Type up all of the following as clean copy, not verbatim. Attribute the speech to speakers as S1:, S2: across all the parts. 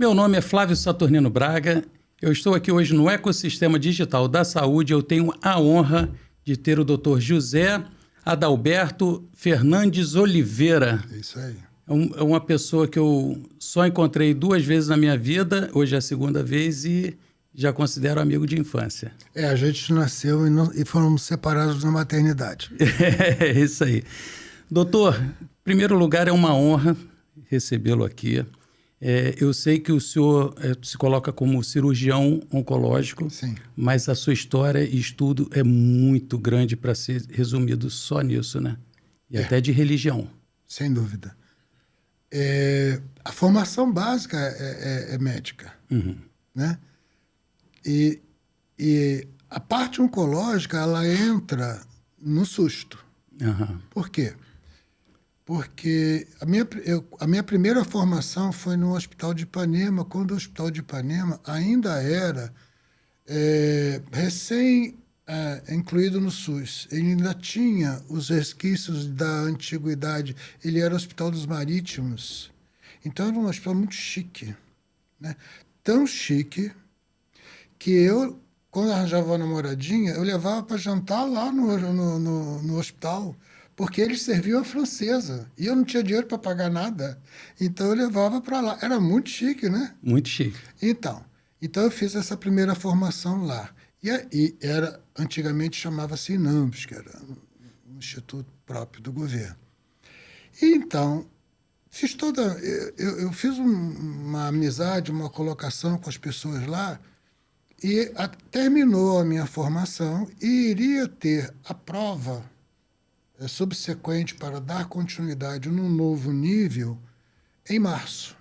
S1: Meu nome é Flávio Saturnino Braga. Eu estou aqui hoje no Ecossistema Digital da Saúde. Eu tenho a honra de ter o Dr. José Adalberto Fernandes Oliveira.
S2: É isso aí.
S1: É uma pessoa que eu só encontrei 2 vezes na minha vida, hoje é a segunda vez, e já considero amigo de infância.
S2: A gente nasceu e fomos separados na maternidade.
S1: É isso aí. Doutor, em primeiro lugar, é uma honra recebê-lo aqui. Eu sei que o senhor se coloca como cirurgião oncológico,
S2: Sim.
S1: mas a sua história e estudo é muito grande para ser resumido só nisso, né? E até de religião.
S2: Sem dúvida. A formação básica é médica, né? E a parte oncológica, ela entra no susto.
S1: Uhum.
S2: Por quê? Porque a minha primeira formação foi no Hospital de Ipanema, quando o Hospital de Ipanema ainda era incluído no SUS. Ele ainda tinha os resquícios da antiguidade. Ele era o Hospital dos Marítimos. Então, era um hospital muito chique, né? Tão chique que eu, quando arranjava uma namoradinha, eu levava para jantar lá no hospital, porque eles serviam a francesa. E eu não tinha dinheiro para pagar nada. Então, eu levava para lá. Era muito chique, né?
S1: Muito chique.
S2: Então eu fiz essa primeira formação lá. E antigamente chamava-se INAMPS, que era um instituto próprio do governo. E então, eu fiz uma amizade, uma colocação com as pessoas lá, e terminou a minha formação e iria ter a prova subsequente para dar continuidade num novo nível em março.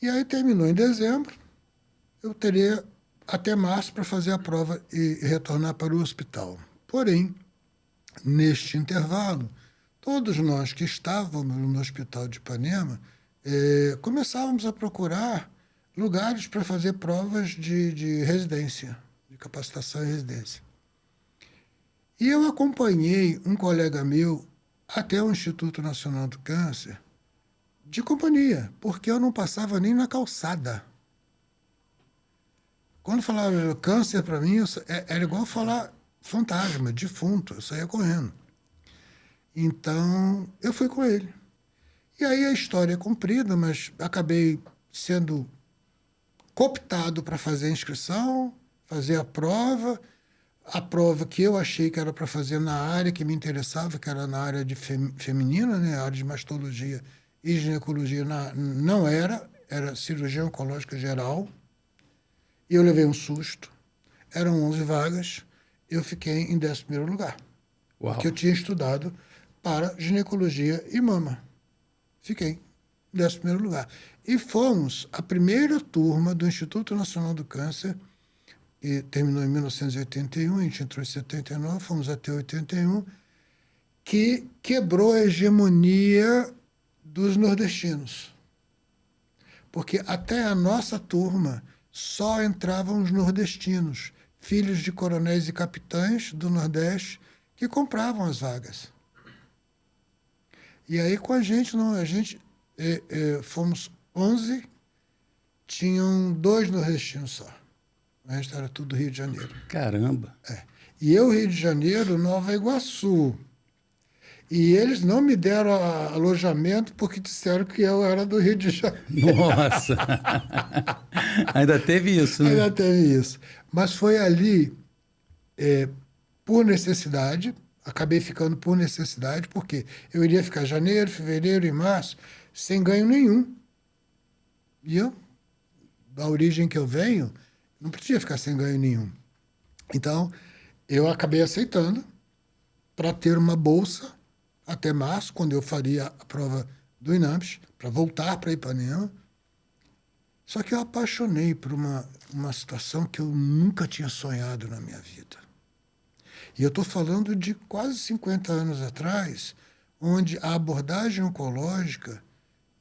S2: E aí terminou em dezembro, eu teria até março para fazer a prova e retornar para o hospital. Porém, neste intervalo, todos nós que estávamos no Hospital de Ipanema começávamos a procurar lugares para fazer provas de residência, de capacitação em residência. E eu acompanhei um colega meu até o Instituto Nacional do Câncer, de companhia, porque eu não passava nem na calçada. Quando falava câncer para mim, era igual falar fantasma, defunto, eu saía correndo. Então, eu fui com ele. E aí a história é comprida, mas acabei sendo cooptado para fazer a inscrição, fazer a prova que eu achei que era para fazer na área que me interessava, que era na área de feminina, né? A área de mastologia e ginecologia não era cirurgia oncológica geral. E eu levei um susto. Eram 11 vagas, eu fiquei em 11º lugar.
S1: Uau.
S2: Porque eu tinha estudado para ginecologia e mama. Fiquei em 11º lugar. E fomos a primeira turma do Instituto Nacional do Câncer, que terminou em 1981, a gente entrou em 79, fomos até 81, que quebrou a hegemonia dos nordestinos. Porque até a nossa turma só entravam os nordestinos, filhos de coronéis e capitães do Nordeste, que compravam as vagas. E aí com a gente, fomos 11, tinham 2 nordestinos só. O resto era tudo Rio de Janeiro.
S1: Caramba!
S2: E eu, Rio de Janeiro, Nova Iguaçu. E eles não me deram alojamento porque disseram que eu era do Rio de Janeiro.
S1: Nossa! Ainda teve isso, né?
S2: Ainda teve isso. Mas foi ali, por necessidade, acabei ficando por necessidade, porque eu iria ficar janeiro, fevereiro e março sem ganho nenhum. E eu, da origem que eu venho, não podia ficar sem ganho nenhum. Então, eu acabei aceitando para ter uma bolsa até março, quando eu faria a prova do INAMPS, para voltar para Ipanema. Só que eu apaixonei por uma situação que eu nunca tinha sonhado na minha vida. E eu estou falando de quase 50 anos atrás, onde a abordagem oncológica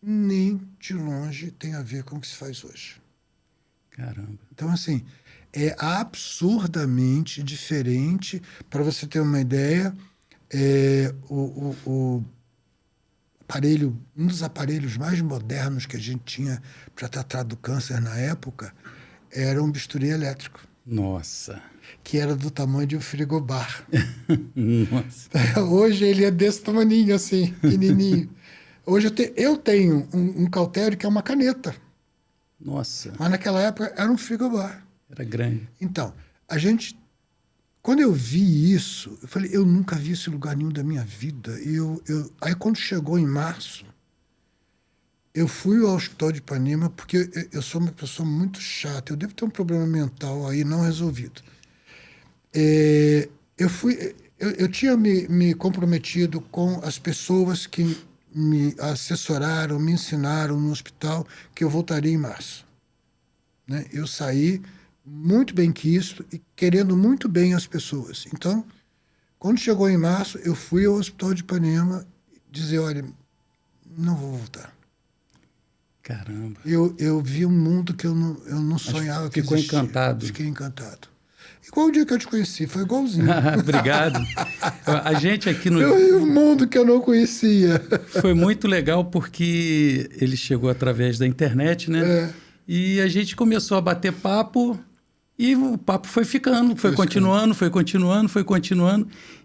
S2: nem de longe tem a ver com o que se faz hoje.
S1: Caramba.
S2: Então, assim, é absurdamente diferente. Para você ter uma ideia, a aparelho, um dos aparelhos mais modernos que a gente tinha para tratar do câncer na época era um bisturi elétrico,
S1: Nossa.
S2: que era do tamanho de um frigobar.
S1: Nossa.
S2: Hoje ele é desse tamanhinho, assim, pequenininho. Hoje eu tenho um cautério que é uma caneta,
S1: Nossa.
S2: mas naquela época era um frigobar.
S1: Era grande.
S2: Então, quando eu vi isso, eu falei, eu nunca vi isso em lugar nenhum da minha vida. Aí quando chegou em março, eu fui ao Hospital de Ipanema, porque eu sou uma pessoa muito chata, eu devo ter um problema mental aí não resolvido. Eu tinha me comprometido com as pessoas que me assessoraram, me ensinaram no hospital que eu voltaria em março. Né? Eu saí muito bem quisto e querendo muito bem as pessoas. Então, quando chegou em março, eu fui ao Hospital de Ipanema dizer, olha, não vou voltar.
S1: Caramba.
S2: Eu vi um mundo que eu não sonhava que
S1: ficou
S2: existia.
S1: encantado.
S2: Fiquei encantado. Igual o dia que eu te conheci, foi igualzinho.
S1: Obrigado. A gente aqui no...
S2: Eu vi um mundo que eu não conhecia.
S1: Foi muito legal porque ele chegou através da internet, né?
S2: É.
S1: E a gente começou a bater papo e o papo foi ficando, foi continuando.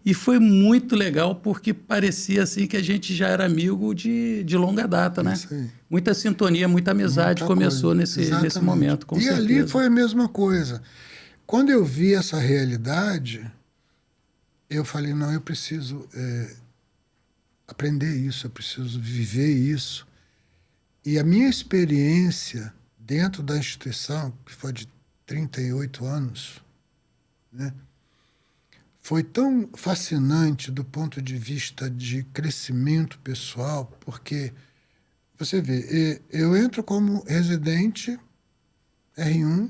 S1: E foi muito legal porque parecia assim que a gente já era amigo de longa data, né?
S2: Isso aí.
S1: Muita sintonia, muita amizade
S2: Muita
S1: começou
S2: coisa.
S1: nesse
S2: Exatamente.
S1: momento, com certeza.
S2: ali foi a mesma coisa. Quando eu vi essa realidade, eu falei, não, eu preciso aprender isso, eu preciso viver isso. E a minha experiência dentro da instituição, que foi de 38 anos, né, foi tão fascinante do ponto de vista de crescimento pessoal, porque, você vê, eu entro como residente R1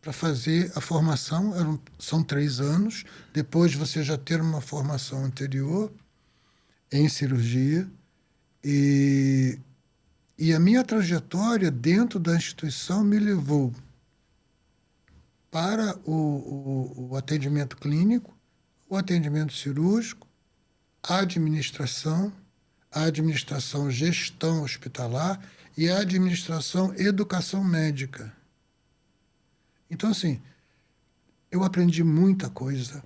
S2: para fazer a formação, são 3 anos, depois você já ter uma formação anterior em cirurgia, e a minha trajetória dentro da instituição me levou para o atendimento clínico, o atendimento cirúrgico, a administração gestão hospitalar e a administração educação médica. Então, assim, eu aprendi muita coisa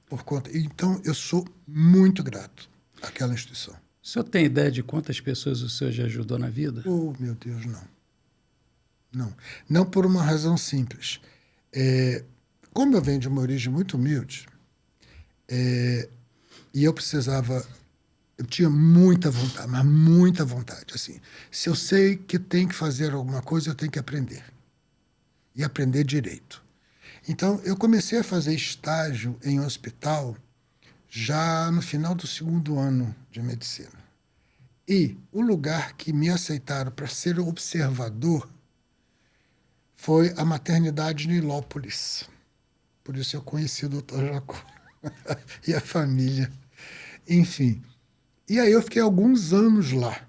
S2: por conta. Então, eu sou muito grato àquela instituição.
S1: O senhor tem ideia de quantas pessoas o senhor já ajudou na vida?
S2: Oh, meu Deus, não. Não. Não por uma razão simples. Como eu venho de uma origem muito humilde, e eu tinha muita vontade, mas muita vontade. Assim, se eu sei que tem que fazer alguma coisa, eu tenho que aprender. E aprender direito. Então, eu comecei a fazer estágio em hospital já no final do 2º ano de medicina. E o lugar que me aceitaram para ser observador foi a maternidade de Nilópolis. Por isso eu conheci o doutor Jacó e a família. Enfim. E aí eu fiquei alguns anos lá.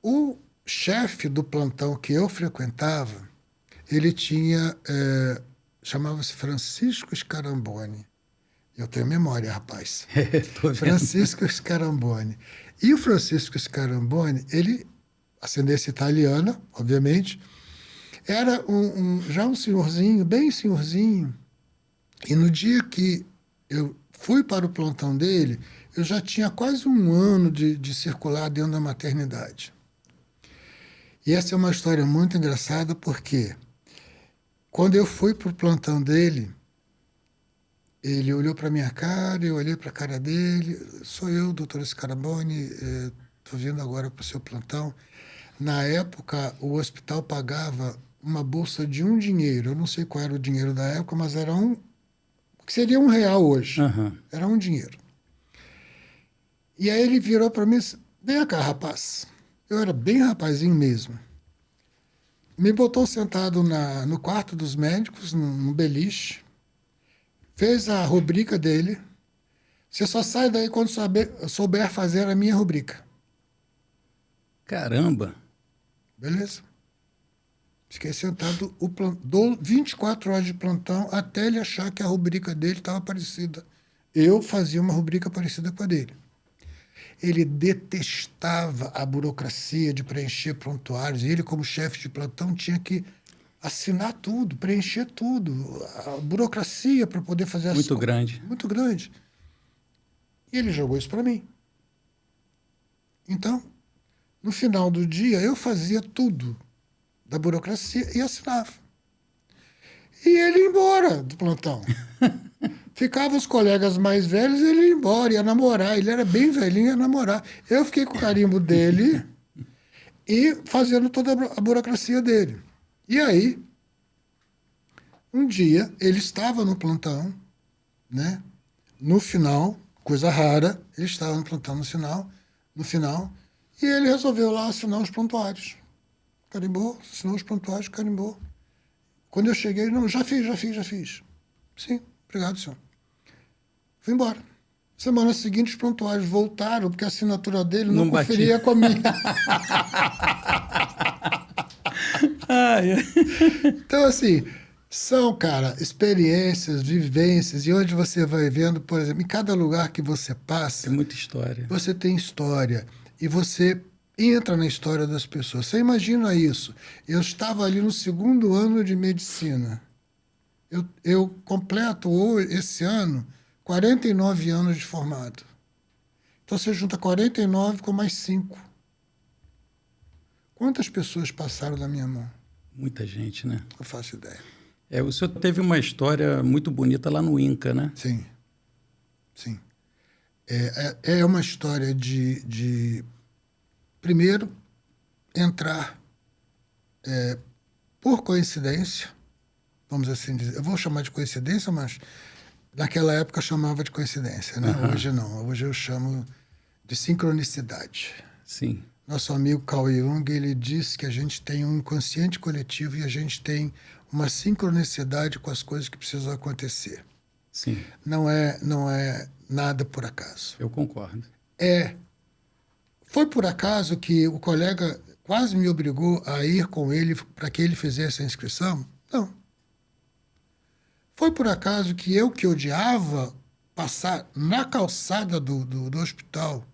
S2: O chefe do plantão que eu frequentava, ele tinha, chamava-se Francisco Scaramboni. Eu tenho memória, rapaz. Francisco Scaramboni. E o Francisco Scaramboni, ele, ascendência italiana, obviamente, era já um senhorzinho, bem senhorzinho. E no dia que eu fui para o plantão dele, eu já tinha quase 1 ano de circular dentro da maternidade. E essa é uma história muito engraçada, porque quando eu fui para o plantão dele, ele olhou para a minha cara, eu olhei para a cara dele. Sou eu, doutor Scaramboni, estou vindo agora para o seu plantão. Na época, o hospital pagava uma bolsa de um dinheiro. Eu não sei qual era o dinheiro da época, mas era que seria R$1 hoje.
S1: Uhum.
S2: Era um dinheiro. E aí ele virou para mim e disse, vem cá, rapaz. Eu era bem rapazinho mesmo. Me botou sentado no quarto dos médicos, no beliche, fez a rubrica dele. Você só sai daí quando souber fazer a minha rubrica.
S1: Caramba!
S2: Beleza? Fiquei sentado 24 horas de plantão até ele achar que a rubrica dele estava parecida. Eu fazia uma rubrica parecida com a dele. Ele detestava a burocracia de preencher prontuários. E ele, como chefe de plantão, tinha que assinar tudo, preencher tudo. A burocracia para poder fazer as
S1: Muito
S2: coisas.
S1: grande.
S2: Muito grande. E ele jogou isso para mim. Então, no final do dia, eu fazia tudo da burocracia e assinava. E ele ia embora do plantão. Ficavam os colegas mais velhos, ele ia embora, ia namorar. Ele era bem velhinho, ia namorar. Eu fiquei com o carimbo dele e fazendo toda a burocracia dele. E aí, um dia, ele estava no plantão, né? No final, coisa rara, ele estava no plantão no final, e ele resolveu lá assinar os prontuários. Carimbou, assinou os prontuários, carimbou. Quando eu cheguei, não, já fiz. Sim, obrigado, senhor. Fui embora. Semana seguinte, os prontuários voltaram, porque a assinatura dele não conferia com a minha. Então, assim, são, cara, experiências, vivências, e onde você vai vendo, por exemplo, em cada lugar que você passa...
S1: É muita história.
S2: Você tem história, e você entra na história das pessoas. Você imagina isso. Eu estava ali no 2º ano de medicina. Eu completo esse ano 49 anos de formado. Então, você junta 49 com mais 5. Quantas pessoas passaram na minha mão?
S1: Muita gente, né?
S2: Não faço ideia.
S1: O senhor teve uma história muito bonita lá no INCA, né?
S2: Sim. Sim. É uma história de primeiro, entrar por coincidência, vamos assim dizer. Eu vou chamar de coincidência, mas naquela época eu chamava de coincidência, né?
S1: Uhum.
S2: Hoje não. Hoje eu chamo de sincronicidade.
S1: Sim.
S2: Nosso amigo Carl Jung, ele diz que a gente tem um inconsciente coletivo e a gente tem uma sincronicidade com as coisas que precisam acontecer.
S1: Sim.
S2: Não é nada por acaso.
S1: Eu concordo.
S2: Foi por acaso que o colega quase me obrigou a ir com ele para que ele fizesse a inscrição? Não. Foi por acaso que eu, que odiava passar na calçada do hospital,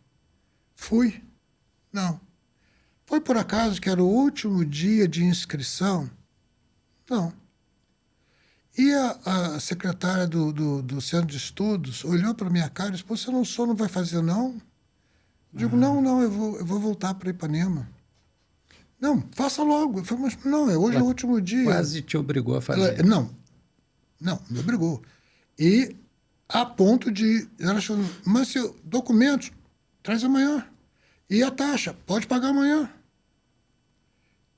S2: fui? Não. Foi por acaso que era o último dia de inscrição? Não. E a secretária do centro de estudos olhou para a minha cara e disse: você não vai fazer, não? Eu digo: não, eu vou voltar para Ipanema. Não, faça logo. Eu falei: mas não, hoje é o último dia.
S1: Quase te obrigou a fazer.
S2: Não, me obrigou. E a ponto de... Ela falou: mas seu documentos, traz amanhã. E a taxa, pode pagar amanhã.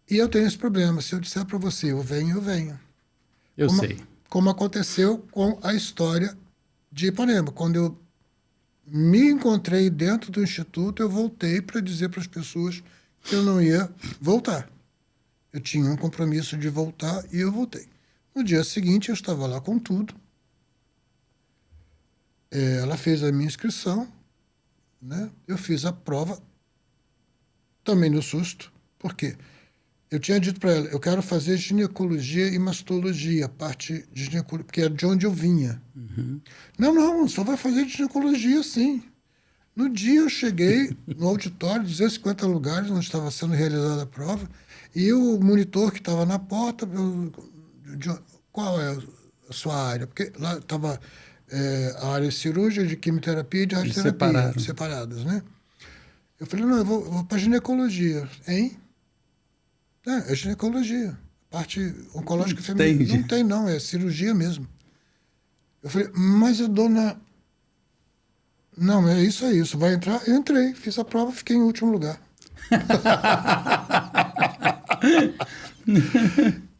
S2: E eu tenho esse problema. Se eu disser para você, eu venho.
S1: Eu sei.
S2: Como aconteceu com a história de Ipanema. Quando eu me encontrei dentro do instituto, eu voltei para dizer para as pessoas que eu não ia voltar. Eu tinha um compromisso de voltar e eu voltei. No dia seguinte, eu estava lá com tudo. Ela fez a minha inscrição, né? Eu fiz a prova, também no susto. Por quê? Eu tinha dito para ela: eu quero fazer ginecologia e mastologia, a parte de ginecologia, porque era de onde eu vinha.
S1: Uhum.
S2: Não, só vai fazer ginecologia, sim. No dia eu cheguei no auditório, 250 lugares, onde estava sendo realizada a prova, e o monitor que estava na porta, qual é a sua área? Porque lá estava a área cirúrgica, de quimioterapia e de radioterapia, separadas, né? Eu falei: não, eu vou para ginecologia. Hein? É ginecologia. Parte oncológica feminina.
S1: Entendi.
S2: Não tem, não, é cirurgia mesmo. Eu falei: mas a dona... Não, é isso. Vai entrar? Eu entrei, fiz a prova, fiquei em último lugar.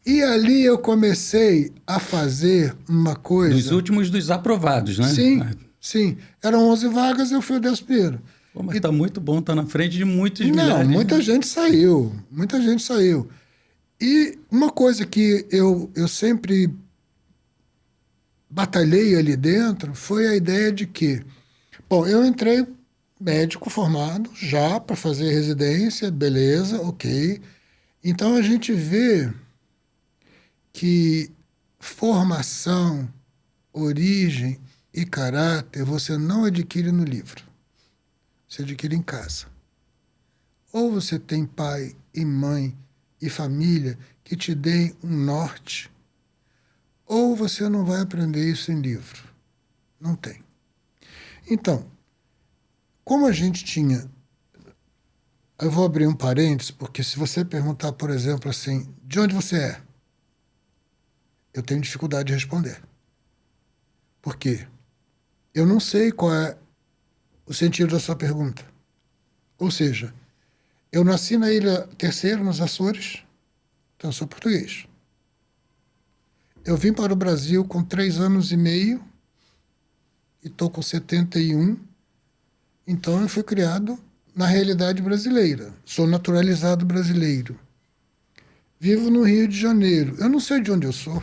S2: E ali eu comecei a fazer uma coisa...
S1: Dos últimos dos aprovados, né?
S2: Sim. Eram 11 vagas, eu fui o 11º.
S1: Pô, mas está muito bom, está na frente de muitos
S2: Não,
S1: milhares.
S2: muita gente saiu. E uma coisa que eu sempre batalhei ali dentro foi a ideia de que... Bom, eu entrei médico formado já para fazer residência, beleza, ok. Então a gente vê que formação, origem e caráter você não adquire no livro. você adquire em casa. Ou você tem pai e mãe e família que te deem um norte, ou você não vai aprender isso em livro. Não tem. Então, como a gente tinha... Eu vou abrir um parênteses, porque se você perguntar, por exemplo, assim, de onde você é? Eu tenho dificuldade de responder. Por quê? Eu não sei qual é o sentido da sua pergunta. Ou seja, eu nasci na Ilha Terceira, nos Açores, então eu sou português. Eu vim para o Brasil com 3 anos e meio e estou com 71, então eu fui criado na realidade brasileira. Sou naturalizado brasileiro. Vivo no Rio de Janeiro. Eu não sei de onde eu sou.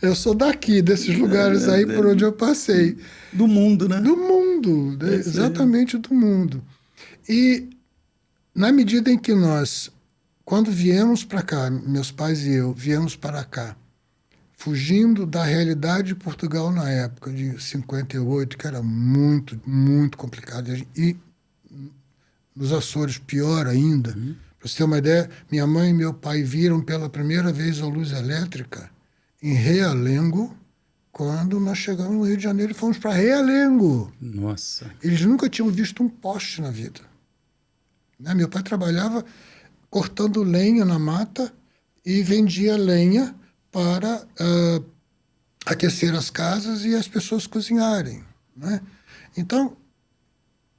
S2: Eu sou daqui, desses lugares aí por onde eu passei.
S1: Do mundo, né?
S2: Do mundo, exatamente do mundo. E na medida em que nós, quando viemos para cá, meus pais e eu viemos para cá, fugindo da realidade de Portugal na época de 58, que era muito, muito complicado, e nos Açores pior ainda. Para você ter uma ideia, minha mãe e meu pai viram pela primeira vez a luz elétrica em Realengo, quando nós chegamos no Rio de Janeiro e fomos para Realengo.
S1: Nossa.
S2: Eles nunca tinham visto um poste na vida. Né? Meu pai trabalhava cortando lenha na mata e vendia lenha para aquecer as casas e as pessoas cozinharem. Né? Então,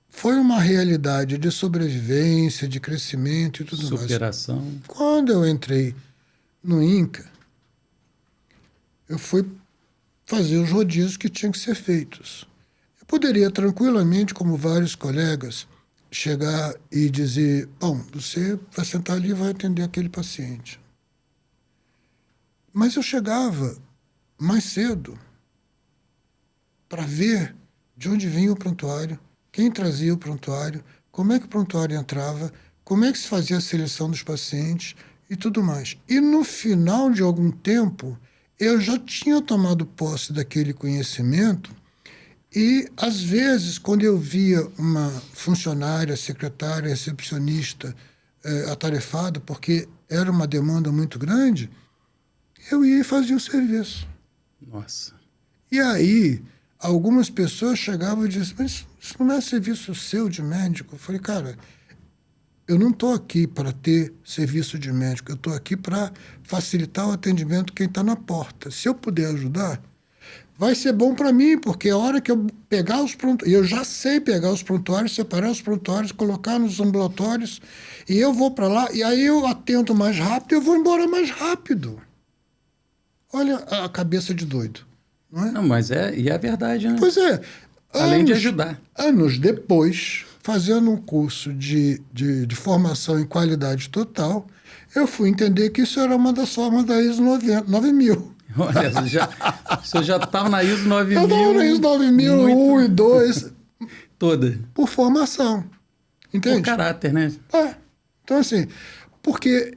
S2: foi uma realidade de sobrevivência, de crescimento e tudo mais.
S1: Superação.
S2: Quando eu entrei no INCA, eu fui fazer os rodízios que tinham que ser feitos. Eu poderia tranquilamente, como vários colegas, chegar e dizer, bom, você vai sentar ali e vai atender aquele paciente. Mas eu chegava mais cedo para ver de onde vinha o prontuário, quem trazia o prontuário, como é que o prontuário entrava, como é que se fazia a seleção dos pacientes e tudo mais. E no final de algum tempo, eu já tinha tomado posse daquele conhecimento e, às vezes, quando eu via uma funcionária, secretária, recepcionista atarefada, porque era uma demanda muito grande, eu ia e fazia o serviço.
S1: Nossa.
S2: E aí, algumas pessoas chegavam e diziam, mas isso não é serviço seu de médico? Eu falei, cara, eu não estou aqui para ter serviço de médico, eu estou aqui para facilitar o atendimento de quem está na porta. Se eu puder ajudar, vai ser bom para mim, porque a hora que eu pegar os prontuários, eu já sei pegar os prontuários, separar os prontuários, colocar nos ambulatórios, e eu vou para lá, e aí eu atendo mais rápido, eu vou embora mais rápido. Olha a cabeça de doido. Não é?
S1: Não, mas é verdade, né?
S2: Pois é.
S1: Além de ajudar.
S2: Anos depois, fazendo um curso de formação em qualidade total, eu fui entender que isso era uma das formas da ISO 9000.
S1: Olha, você já estava na ISO 9000.
S2: Eu estava na ISO 9001 e 2.
S1: Toda.
S2: Por formação. Entende?
S1: Por caráter, né?
S2: Então, assim, porque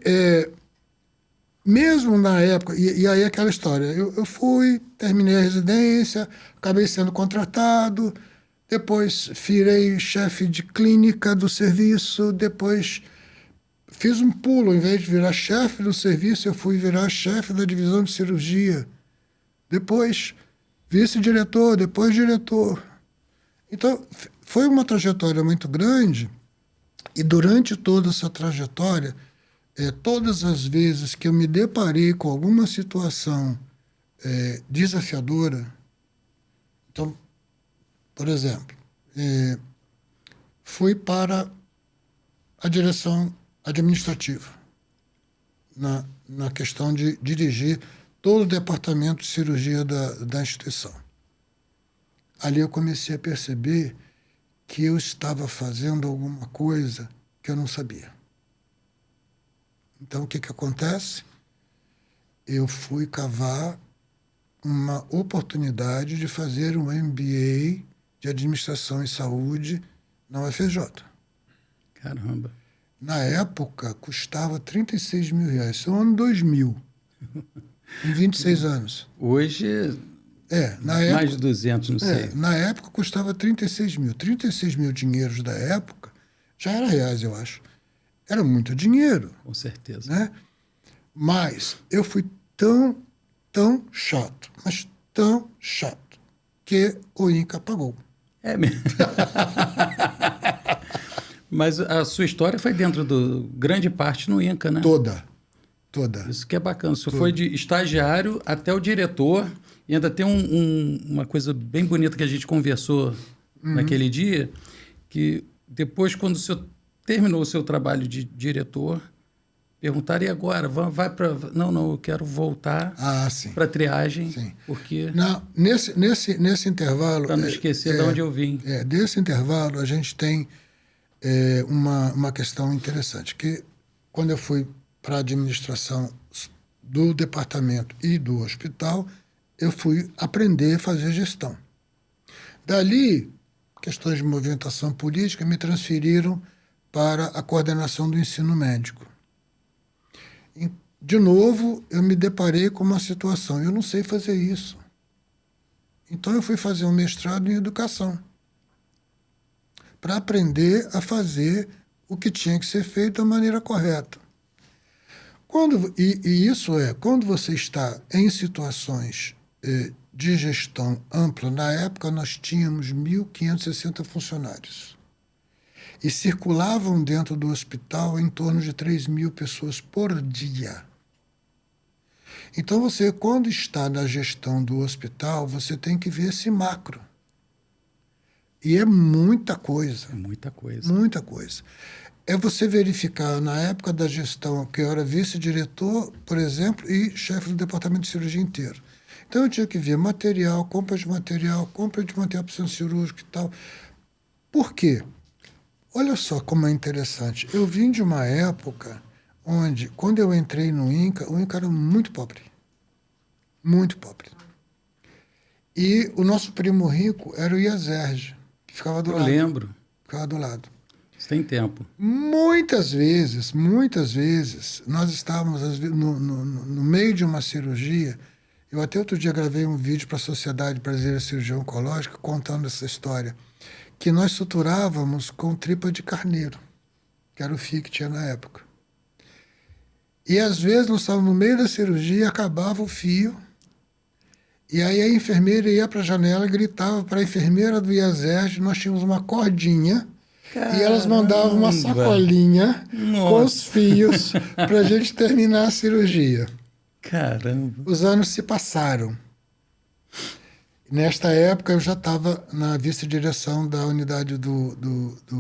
S2: mesmo na época, e aí aquela história, eu fui, terminei a residência, acabei sendo contratado, depois virei chefe de clínica do serviço, depois fiz um pulo, em vez de virar chefe do serviço, eu fui virar chefe da divisão de cirurgia, depois vice-diretor, depois diretor. Então, foi uma trajetória muito grande, e durante toda essa trajetória, todas as vezes que eu me deparei com alguma situação desafiadora, então, por exemplo, fui para a direção administrativa, na questão de dirigir todo o departamento de cirurgia da instituição. Ali eu comecei a perceber que eu estava fazendo alguma coisa que eu não sabia. Então, o que acontece? Eu fui cavar uma oportunidade de fazer um MBA de Administração e Saúde na UFJ.
S1: Caramba.
S2: Na época, custava R$36 mil. Isso é o ano 2000. Em 26 anos.
S1: Hoje
S2: Na época,
S1: Mais de 200, não sei.
S2: na época custava 36 mil. 36 mil dinheiros da época já era reais, eu acho. Era muito dinheiro.
S1: Com certeza.
S2: Né? Mas eu fui tão chato, mas tão chato, que o Inca pagou.
S1: É mesmo. Mas a sua história foi dentro do... grande parte no Inca, né?
S2: Toda.
S1: Isso que é bacana. Você foi de estagiário até o diretor. E ainda tem uma coisa bem bonita que a gente conversou naquele dia, que depois, quando o senhor terminou o seu trabalho de diretor, perguntaram, e agora? Vai para... Não, eu quero voltar para a triagem,
S2: Sim.
S1: porque...
S2: Não, nesse intervalo...
S1: Para não esquecer de onde eu vim.
S2: Desse intervalo, a gente tem uma questão interessante, que quando eu fui para a administração do departamento e do hospital, eu fui aprender a fazer gestão. Dali, questões de movimentação política me transferiram para a coordenação do ensino médico. De novo, eu me deparei com uma situação, eu não sei fazer isso. Então, eu fui fazer um mestrado em educação, para aprender a fazer o que tinha que ser feito da maneira correta. Quando você está em situações de gestão ampla, na época nós tínhamos 1.560 funcionários e circulavam dentro do hospital em torno de 3.000 pessoas por dia. Então, você, quando está na gestão do hospital, você tem que ver esse macro. E é muita coisa.
S1: É muita coisa.
S2: Muita coisa. É você verificar, na época da gestão, que eu era vice-diretor, por exemplo, e chefe do departamento de cirurgia inteiro. Então, eu tinha que ver material, compra de material para o centro cirúrgico e tal. Por quê? Olha só como é interessante. Eu vim de uma época onde, quando eu entrei no Inca, o Inca era muito pobre. Muito pobre. E o nosso primo rico era o Iazerge, que ficava do lado.
S1: Eu lembro.
S2: Ficava do lado.
S1: Isso tem tempo.
S2: Muitas vezes, nós estávamos no meio de uma cirurgia. Eu até outro dia gravei um vídeo para a Sociedade Brasileira de Cirurgia Oncológica contando essa história, que nós suturávamos com tripa de carneiro, que era o fio que tinha na época. E às vezes nós estávamos no meio da cirurgia, acabava o fio, e aí a enfermeira ia para a janela e gritava para a enfermeira do Iazerge, nós tínhamos uma cordinha. Caramba. E elas mandavam uma sacolinha com os fios para a gente terminar a cirurgia.
S1: Caramba!
S2: Os anos se passaram. Nesta época, eu já estava na vice-direção da unidade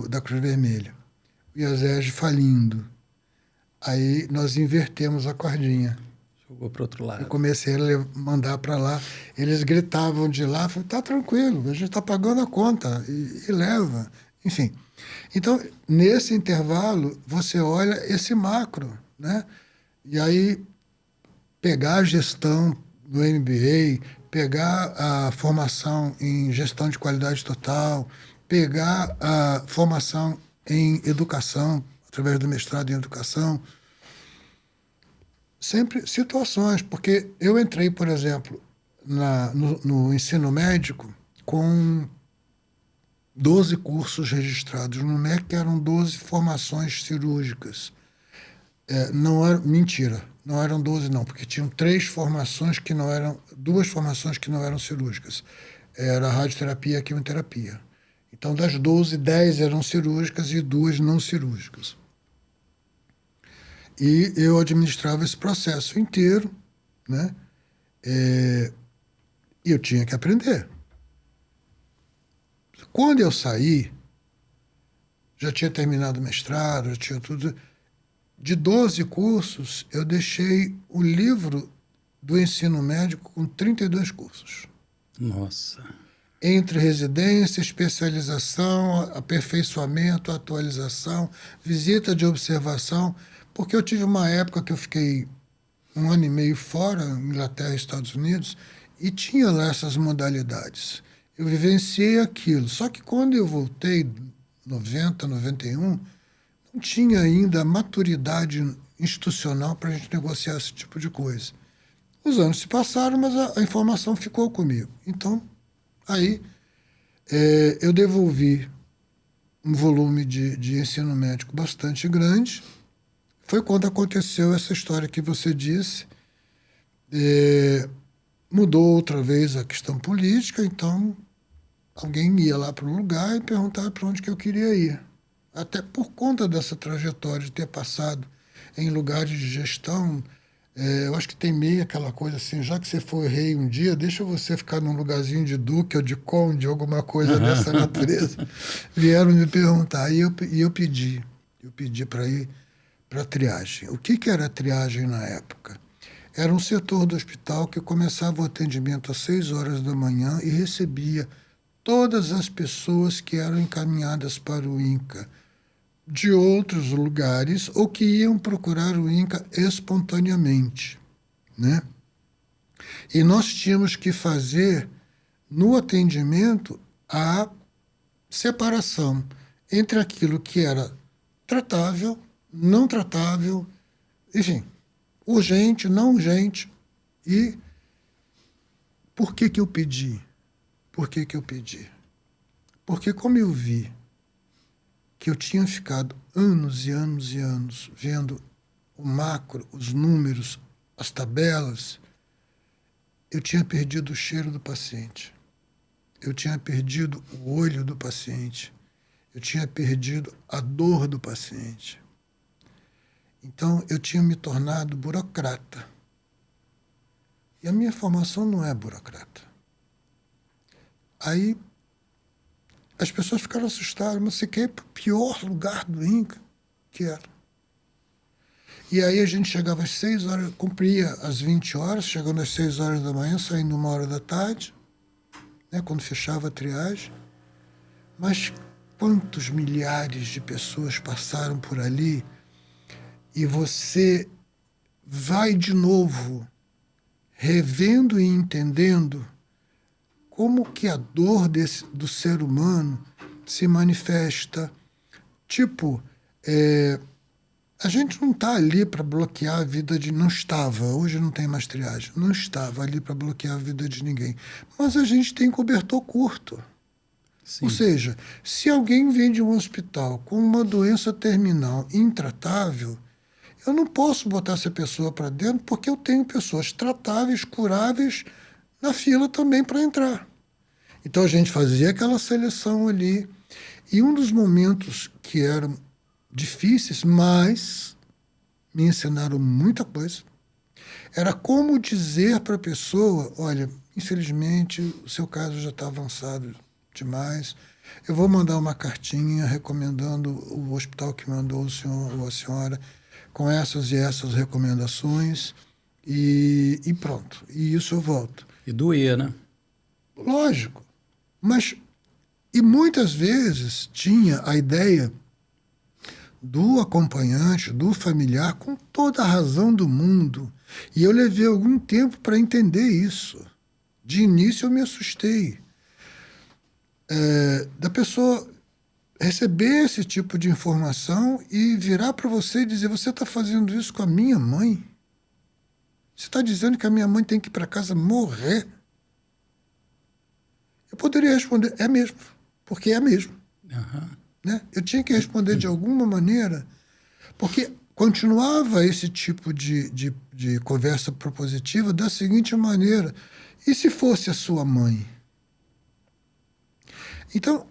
S2: da Cruz Vermelha. O Iazerge falindo. Aí nós invertemos a cordinha.
S1: Jogou para o outro lado.
S2: Eu comecei a mandar para lá. Eles gritavam de lá, falei, tá tranquilo, a gente está pagando a conta e leva. Enfim. Então, nesse intervalo, você olha esse macro, né? E aí, pegar a gestão do MBA, pegar a formação em gestão de qualidade total, pegar a formação em educação, através do mestrado em educação, sempre situações, porque eu entrei, por exemplo, no ensino médico com 12 cursos registrados no MEC, que eram 12 formações cirúrgicas. Não era, mentira, não eram 12 não, porque tinham 2 formações que não eram cirúrgicas. Era a radioterapia e a quimioterapia. Então, das 12, 10 eram cirúrgicas e 2 não cirúrgicas. E eu administrava esse processo inteiro, né? E eu tinha que aprender. Quando eu saí, já tinha terminado o mestrado, já tinha tudo. De 12 cursos, eu deixei o livro do ensino médico com 32 cursos.
S1: Nossa!
S2: Entre residência, especialização, aperfeiçoamento, atualização, visita de observação, porque eu tive uma época que eu fiquei 1 ano e meio fora, Inglaterra e Estados Unidos, e tinha lá essas modalidades. Eu vivenciei aquilo. Só que quando eu voltei, 90, 91, não tinha ainda a maturidade institucional para a gente negociar esse tipo de coisa. Os anos se passaram, mas a informação ficou comigo. Então, aí eu devolvi um volume de ensino médico bastante grande. Foi quando aconteceu essa história que você disse. Mudou outra vez a questão política, então alguém ia lá para o lugar e perguntava para onde que eu queria ir. Até por conta dessa trajetória de ter passado em lugares de gestão, eu acho que tem meio aquela coisa assim, já que você foi rei um dia, deixa você ficar num lugarzinho de duque ou de conde, alguma coisa dessa natureza. Vieram me perguntar, e eu pedi para ir para a triagem. O que era a triagem na época? Era um setor do hospital que começava o atendimento às 6 horas da manhã e recebia todas as pessoas que eram encaminhadas para o INCA de outros lugares ou que iam procurar o INCA espontaneamente, né? E nós tínhamos que fazer, no atendimento, a separação entre aquilo que era tratável, não tratável, enfim, urgente, não urgente. E por que eu pedi? Por que eu pedi? Porque como eu vi que eu tinha ficado anos e anos e anos vendo o macro, os números, as tabelas, eu tinha perdido o cheiro do paciente. Eu tinha perdido o olho do paciente. Eu tinha perdido a dor do paciente. Então, eu tinha me tornado burocrata. E a minha formação não é burocrata. Aí, as pessoas ficaram assustadas, mas você quer ir para o pior lugar do INCA? Quero. E aí a gente chegava às 6 horas, cumpria às 20 horas, chegando às 6 horas da manhã, saindo 1 hora da tarde, né, quando fechava a triagem. Mas quantos milhares de pessoas passaram por ali e você vai de novo revendo e entendendo como que a dor do ser humano se manifesta. Tipo, a gente não está ali para bloquear a vida de... Não estava, hoje não tem mais triagem, não estava ali para bloquear a vida de ninguém. Mas a gente tem cobertor curto. Sim. Ou seja, se alguém vem de um hospital com uma doença terminal intratável, eu não posso botar essa pessoa para dentro porque eu tenho pessoas tratáveis, curáveis, na fila também para entrar. Então a gente fazia aquela seleção ali. E um dos momentos que eram difíceis, mas me ensinaram muita coisa, era como dizer para a pessoa, olha, infelizmente o seu caso já está avançado demais, eu vou mandar uma cartinha recomendando o hospital que mandou o senhor ou a senhora com essas e essas recomendações e pronto. E isso eu volto.
S1: E doer, né?
S2: Lógico. Mas, e muitas vezes tinha a ideia do acompanhante, do familiar, com toda a razão do mundo. E eu levei algum tempo para entender isso. De início eu me assustei. Da pessoa receber esse tipo de informação e virar para você e dizer, você está fazendo isso com a minha mãe? Você está dizendo que a minha mãe tem que ir para casa morrer? Eu poderia responder, é mesmo, porque é mesmo.
S1: Uhum.
S2: Né? Eu tinha que responder de alguma maneira, porque continuava esse tipo de conversa propositiva da seguinte maneira, e se fosse a sua mãe? Então,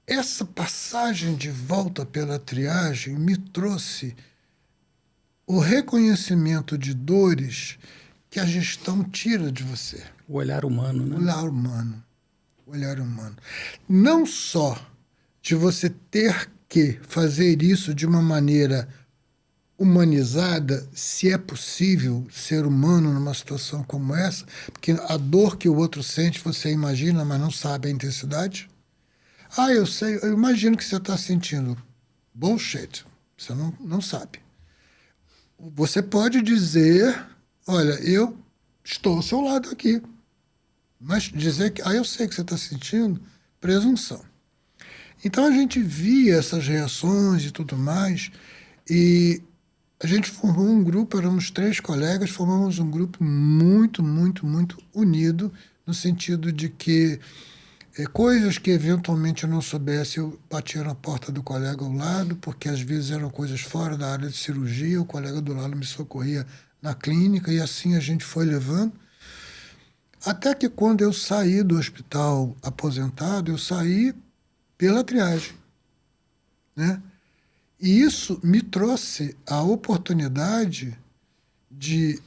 S2: essa passagem de volta pela triagem me trouxe o reconhecimento de dores que a gestão tira de você.
S1: O olhar humano, né?
S2: O olhar humano. O olhar humano. Não só de você ter que fazer isso de uma maneira humanizada, se é possível ser humano numa situação como essa, porque a dor que o outro sente você imagina, mas não sabe a intensidade. Ah, eu sei, eu imagino que você está sentindo. Bullshit. Você não sabe. Você pode dizer, olha, eu estou ao seu lado aqui. Mas dizer que, eu sei que você está sentindo, presunção. Então a gente via essas reações e tudo mais, e a gente formou um grupo, éramos 3 colegas, formamos um grupo muito, muito, muito unido, no sentido de que coisas que eventualmente eu não soubesse, eu batia na porta do colega ao lado, porque às vezes eram coisas fora da área de cirurgia, o colega do lado me socorria na clínica, e assim a gente foi levando. Até que quando eu saí do hospital aposentado, eu saí pela triagem, né? E isso me trouxe a oportunidade de,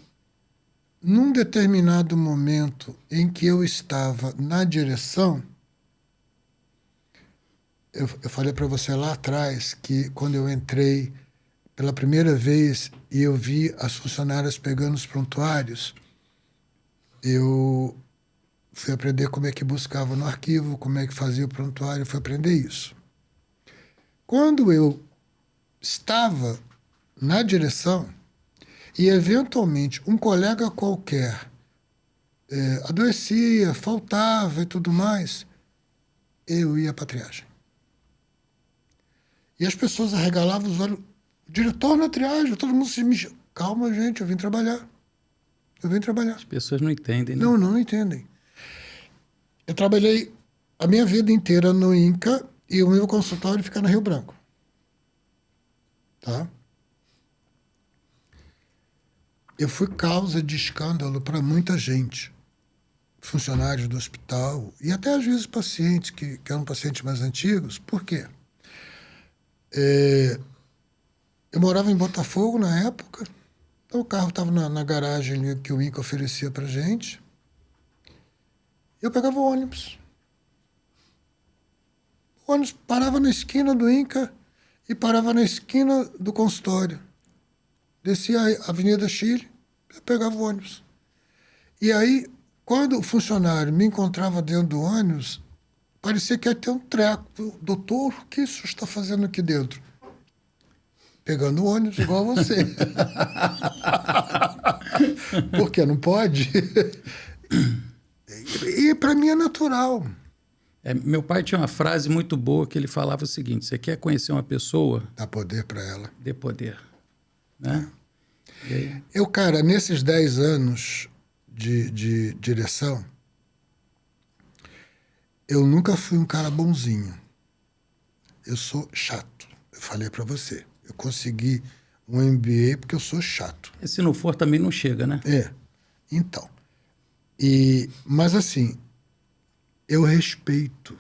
S2: num determinado momento em que eu estava na direção, eu falei para você lá atrás que quando eu entrei pela primeira vez e eu vi as funcionárias pegando os prontuários, eu fui aprender como é que buscava no arquivo, como é que fazia o prontuário, fui aprender isso. Quando eu estava na direção e, eventualmente, um colega qualquer adoecia, faltava e tudo mais, eu ia para a triagem. E as pessoas arregalavam os olhos. Diretor na triagem, todo mundo se mexia. Calma, gente, eu vim trabalhar. Eu vim trabalhar.
S1: As pessoas não entendem, né?
S2: Não entendem. Eu trabalhei a minha vida inteira no INCA e o meu consultório fica no Rio Branco. Tá? Eu fui causa de escândalo para muita gente. Funcionários do hospital e até às vezes pacientes que eram pacientes mais antigos. Por quê? Eu morava em Botafogo na época, então o carro estava na garagem que o INCA oferecia para gente. Eu pegava o ônibus. O ônibus parava na esquina do INCA e parava na esquina do consultório. Descia a Avenida Chile, eu pegava o ônibus. E aí, quando o funcionário me encontrava dentro do ônibus, parecia que ia ter um treco. Doutor, o que isso está fazendo aqui dentro? Pegando o ônibus igual você. Porque não pode. E para mim é natural.
S1: Meu pai tinha uma frase muito boa que ele falava o seguinte: você quer conhecer uma pessoa?
S2: Dá poder para ela.
S1: Dê poder. Né? E aí?
S2: Eu, cara, nesses 10 anos de direção, eu nunca fui um cara bonzinho. Eu sou chato. Eu falei para você. Eu consegui um MBA porque eu sou chato.
S1: E se não for, também não chega, né?
S2: Então. Mas assim, eu respeito.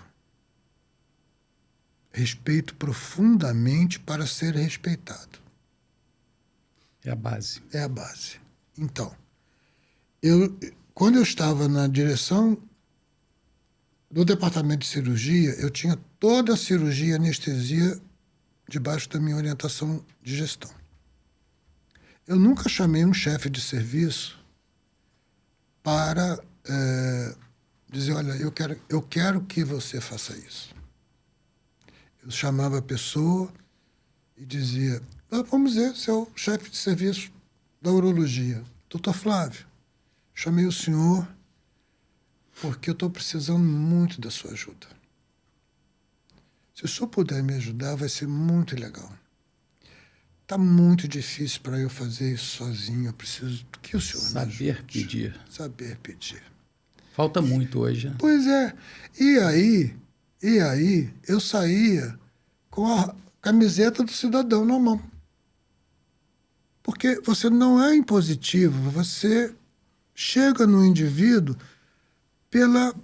S2: Respeito profundamente para ser respeitado.
S1: É a base.
S2: É a base. Então, quando eu estava na direção do departamento de cirurgia, eu tinha toda a cirurgia e anestesia debaixo da minha orientação de gestão. Eu nunca chamei um chefe de serviço para dizer, olha, eu quero que você faça isso. Eu chamava a pessoa e dizia, vamos ver, você é o chefe de serviço da urologia. Doutor Flávio, chamei o senhor porque eu estou precisando muito da sua ajuda. Se o senhor puder me ajudar, vai ser muito legal. Está muito difícil para eu fazer isso sozinho. Eu preciso que o senhor me ajude.
S1: Saber pedir.
S2: Saber pedir.
S1: Falta muito hoje. Né?
S2: Pois é. E aí eu saía com a camiseta do cidadão na mão. Porque você não é impositivo, você chega no indivíduo pela...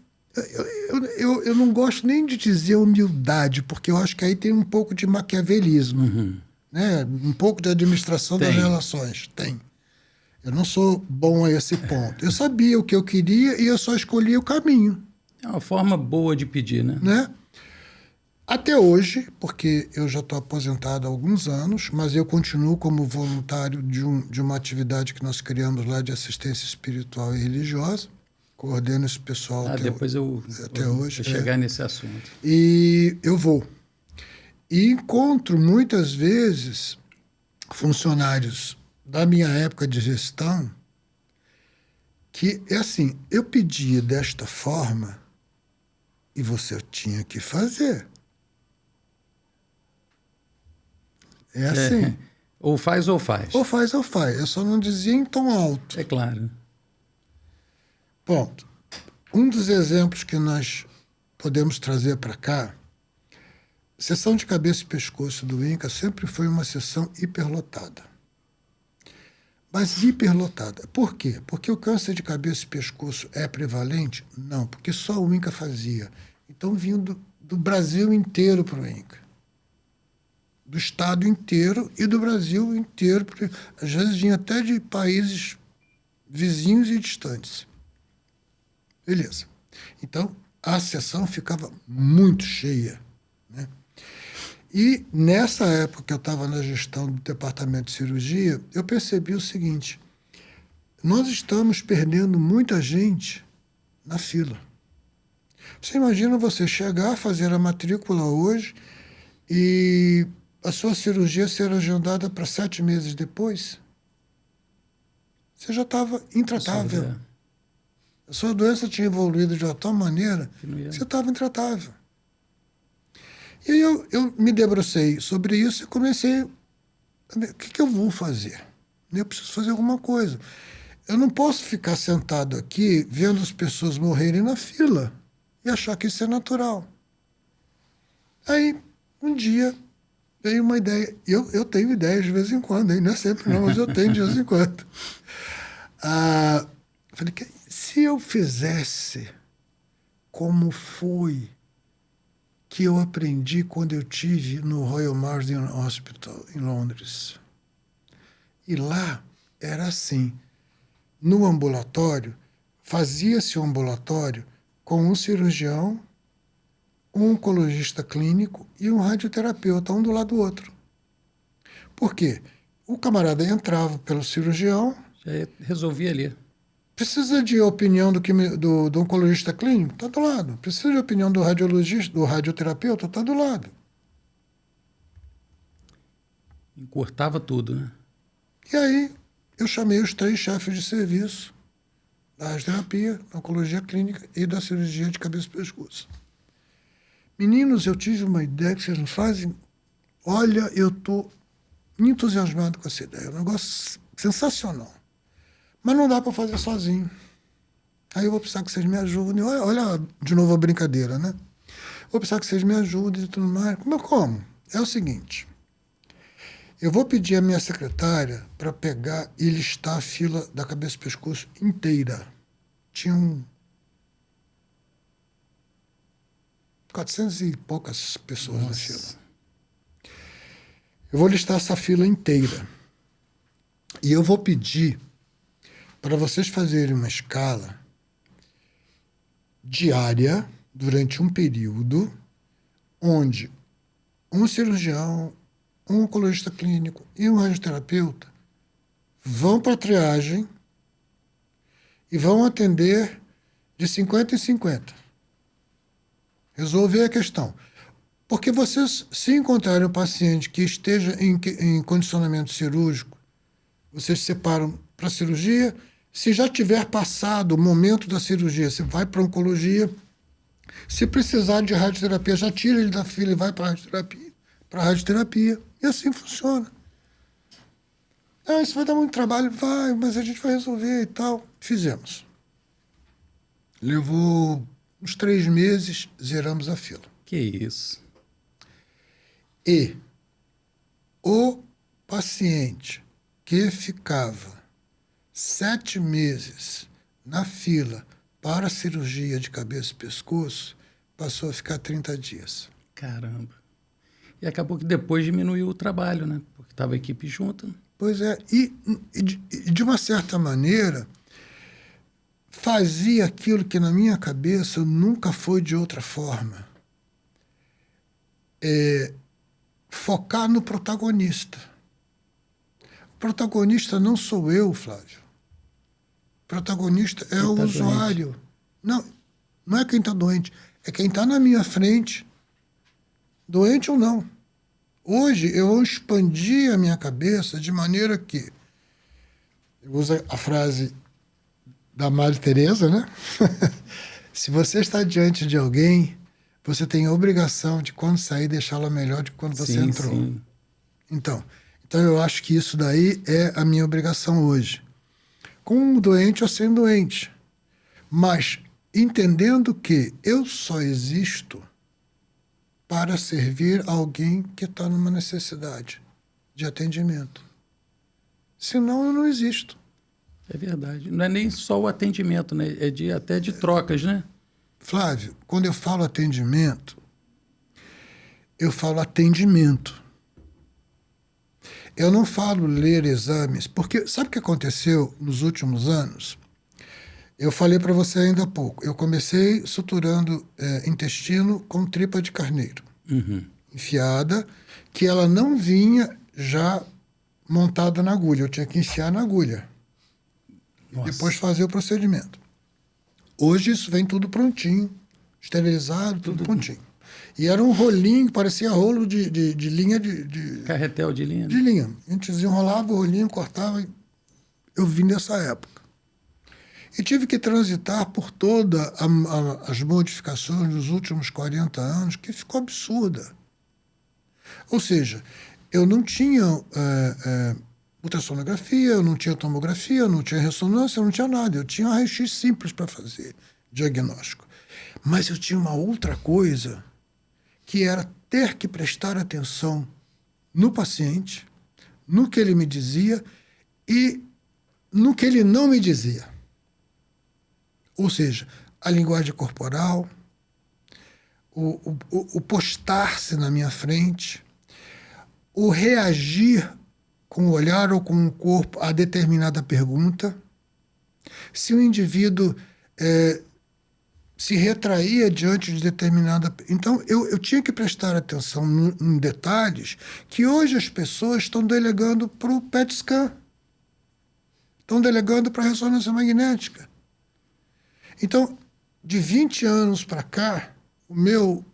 S2: Eu não gosto nem de dizer humildade, porque eu acho que aí tem um pouco de maquiavelismo, né? Um pouco de administração das relações. Tem. Eu não sou bom a esse ponto. Eu sabia o que eu queria e eu só escolhi o caminho.
S1: É uma forma boa de pedir,
S2: né? Até hoje, porque eu já estou aposentado há alguns anos, mas eu continuo como voluntário de uma atividade que nós criamos lá de assistência espiritual e religiosa. Coordeno esse pessoal
S1: depois
S2: até hoje.
S1: Vou chegar nesse assunto.
S2: E eu vou. E encontro muitas vezes funcionários da minha época de gestão que, é assim, eu pedia desta forma e você tinha que fazer. É assim.
S1: Ou faz ou faz.
S2: Ou faz ou faz. Eu só não dizia em tom alto.
S1: É claro.
S2: Ponto. Um dos exemplos que nós podemos trazer para cá, sessão de cabeça e pescoço do INCA sempre foi uma sessão hiperlotada. Mas hiperlotada. Por quê? Porque o câncer de cabeça e pescoço é prevalente? Não, porque só o INCA fazia. Então vinham do Brasil inteiro para o INCA. Do estado inteiro e do Brasil inteiro. Porque às vezes vinha até de países vizinhos e distantes. Beleza. Então, a sessão ficava muito cheia, né? E nessa época que eu estava na gestão do departamento de cirurgia, eu percebi o seguinte: nós estamos perdendo muita gente na fila. Você imagina você chegar, fazer a matrícula hoje e a sua cirurgia ser agendada para 7 meses depois? Você já estava intratável. A sua doença tinha evoluído de uma tal maneira que você estava intratável. E aí eu me debrucei sobre isso e comecei a ver, o que eu vou fazer? Eu preciso fazer alguma coisa. Eu não posso ficar sentado aqui vendo as pessoas morrerem na fila e achar que isso é natural. Aí, um dia, veio uma ideia. Eu tenho ideias de vez em quando, hein? Não é sempre não, mas eu tenho de vez em quando. Falei, se eu fizesse como foi que eu aprendi quando eu tive no Royal Marsden Hospital, em Londres. E lá era assim, no ambulatório, fazia-se um ambulatório com um cirurgião, um oncologista clínico e um radioterapeuta, um do lado do outro. Por quê? O camarada entrava pelo cirurgião...
S1: Já resolvia ali.
S2: Precisa de opinião do oncologista clínico? Está do lado. Precisa de opinião do radiologista, do radioterapeuta? Está do lado.
S1: Encurtava tudo, né?
S2: E aí eu chamei os 3 chefes de serviço da radioterapia, da oncologia clínica e da cirurgia de cabeça e pescoço. Meninos, eu tive uma ideia que vocês não fazem. Olha, eu estou entusiasmado com essa ideia. É um negócio sensacional. Mas não dá para fazer sozinho. Aí eu vou precisar que vocês me ajudem. Olha de novo a brincadeira, né? Vou precisar que vocês me ajudem e tudo mais. Como? É o seguinte. Eu vou pedir à minha secretária para pegar e listar a fila da cabeça e pescoço inteira. Tinham 400 e poucas pessoas na fila. Eu vou listar essa fila inteira. E eu vou pedir para vocês fazerem uma escala diária durante um período onde um cirurgião, um oncologista clínico e um radioterapeuta vão para a triagem e vão atender de 50 em 50. Resolver a questão. Porque vocês, se encontrarem um paciente que esteja em condicionamento cirúrgico, vocês separam para a cirurgia. Se já tiver passado o momento da cirurgia, você vai para a oncologia. Se precisar de radioterapia, já tira ele da fila e vai para a radioterapia. E assim funciona. Isso vai dar muito trabalho. Vai, mas a gente vai resolver e tal. Fizemos. Levou uns 3 meses, zeramos a fila.
S1: Que isso.
S2: E o paciente que ficava 7 meses na fila para a cirurgia de cabeça e pescoço, passou a ficar 30 dias.
S1: Caramba. E acabou que depois diminuiu o trabalho, né? Porque estava a equipe junta.
S2: Pois é. E de uma certa maneira, fazia aquilo que na minha cabeça nunca foi de outra forma. Focar no protagonista. O protagonista não sou eu, Flávio. O protagonista é o usuário. Não é quem está doente, é quem está na minha frente, doente ou não. Hoje eu expandi a minha cabeça de maneira que, eu uso a frase da Madre Teresa, né? Se você está diante de alguém, você tem a obrigação de, quando sair, deixá-la melhor do que quando você entrou.
S1: Sim.
S2: Então Então, eu acho que isso daí é a minha obrigação hoje. Com um doente ou sem doente. Mas entendendo que eu só existo para servir alguém que está numa necessidade de atendimento. Senão, eu não existo.
S1: É verdade. Não é nem só o atendimento, né? É até de trocas, né?
S2: Flávio, quando eu falo atendimento, eu falo atendimento. Eu não falo ler exames, porque sabe o que aconteceu nos últimos anos? Eu falei para você ainda há pouco. Eu comecei suturando intestino com tripa de carneiro, enfiada, que ela não vinha já montada na agulha. Eu tinha que enfiar na agulha.
S1: Nossa.
S2: Depois fazer o procedimento. Hoje isso vem tudo prontinho, esterilizado, tudo prontinho. E era um rolinho, parecia rolo de linha de
S1: Carretel de linha.
S2: de linha. A gente desenrolava o rolinho, cortava. Eu vim dessa época. E tive que transitar por todas as modificações dos últimos 40 anos, que ficou absurda. Ou seja, eu não tinha ultrassonografia, eu não tinha tomografia, eu não tinha ressonância, eu não tinha nada. Eu tinha um raio-x simples para fazer diagnóstico. Mas eu tinha uma outra coisa, que era ter que prestar atenção no paciente, no que ele me dizia e no que ele não me dizia. Ou seja, a linguagem corporal, o postar-se na minha frente, o reagir com o olhar ou com o corpo a determinada pergunta, se o indivíduo se retraía diante de determinada... Então, eu tinha que prestar atenção em detalhes que hoje as pessoas estão delegando para o PET scan, estão delegando para a ressonância magnética. Então, de 20 anos para cá, não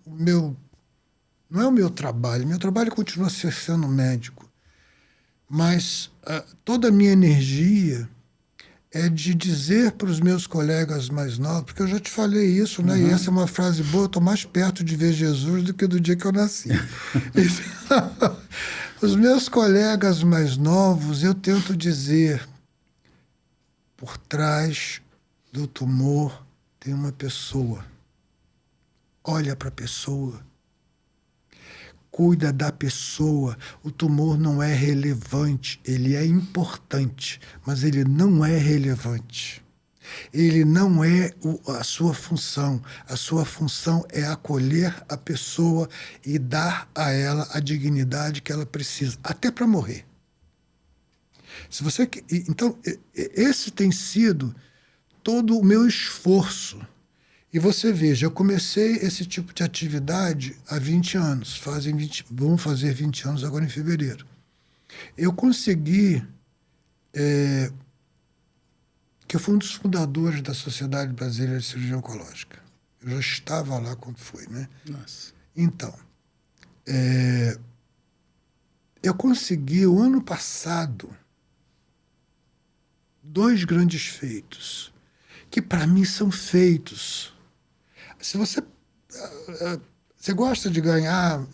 S2: é o meu trabalho continua sendo médico, mas toda a minha energia é de dizer para os meus colegas mais novos, porque eu já te falei isso, né? E essa é uma frase boa, eu estou mais perto de ver Jesus do que do dia que eu nasci. Então, os meus colegas mais novos, eu tento dizer, por trás do tumor tem uma pessoa. Olha para a pessoa. Cuida da pessoa. O tumor não é relevante, ele é importante, mas ele não é relevante. Ele não é a sua função. A sua função é acolher a pessoa e dar a ela a dignidade que ela precisa, até para morrer. Então, esse tem sido todo o meu esforço. E você veja, eu comecei esse tipo de atividade há 20 anos. Vamos fazer 20 anos agora em fevereiro. Eu consegui... que eu fui um dos fundadores da Sociedade Brasileira de Cirurgia Oncológica. Eu já estava lá quando foi, né?
S1: Nossa.
S2: Então, eu consegui, o ano passado, 2 grandes feitos, que para mim são feitos. Se você gosta de ganhar,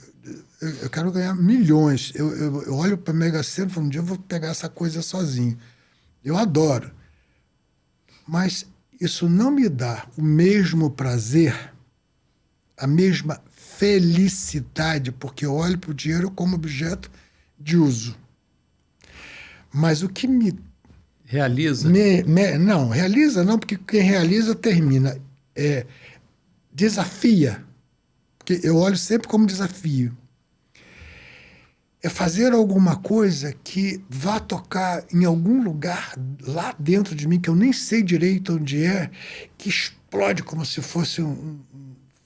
S2: eu quero ganhar milhões. Eu olho para a Mega Sena e falo, um dia eu vou pegar essa coisa sozinho. Eu adoro. Mas isso não me dá o mesmo prazer, a mesma felicidade, porque eu olho para o dinheiro como objeto de uso. Mas o que me...
S1: Realiza?
S2: Não, realiza não, porque quem realiza termina. Desafia, porque eu olho sempre como desafio. É fazer alguma coisa que vá tocar em algum lugar lá dentro de mim, que eu nem sei direito onde é, que explode como se fosse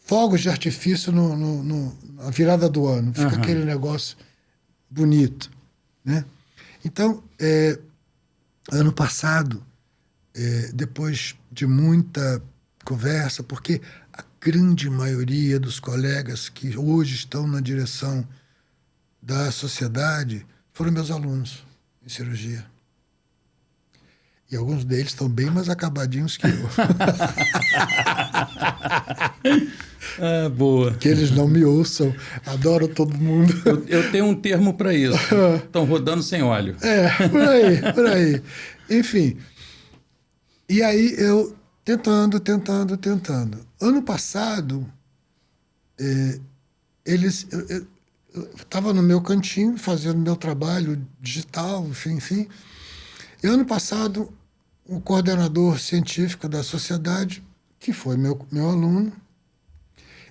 S2: fogos de artifício na virada do ano. Fica aquele negócio bonito, né? Então, ano passado, depois de muita conversa, porque a grande maioria dos colegas que hoje estão na direção da sociedade foram meus alunos em cirurgia. E alguns deles estão bem mais acabadinhos que eu.
S1: Ah, boa.
S2: Que eles não me ouçam. Adoro todo mundo.
S1: Eu tenho um termo para isso. Estão rodando sem óleo.
S2: É, por aí, por aí. Enfim. E aí eu tentando. Ano passado, eu estava no meu cantinho fazendo meu trabalho digital, enfim. E ano passado, o coordenador científico da sociedade, que foi meu aluno,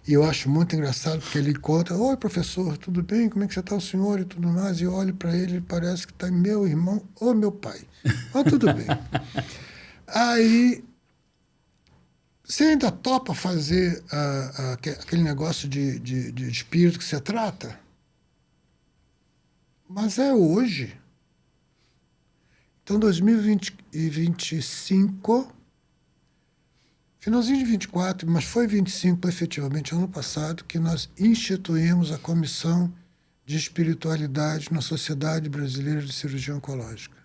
S2: e eu acho muito engraçado porque ele conta: oi, professor, tudo bem? Como é que você está, o senhor e tudo mais? E eu olho para ele e parece que está meu irmão ou meu pai. Mas tudo bem. Aí, você ainda topa fazer aquele negócio de espírito que você trata? Mas é hoje. Então, 2025, finalzinho de 24, mas foi 25 efetivamente, ano passado, que nós instituímos a Comissão de Espiritualidade na Sociedade Brasileira de Cirurgia Oncológica,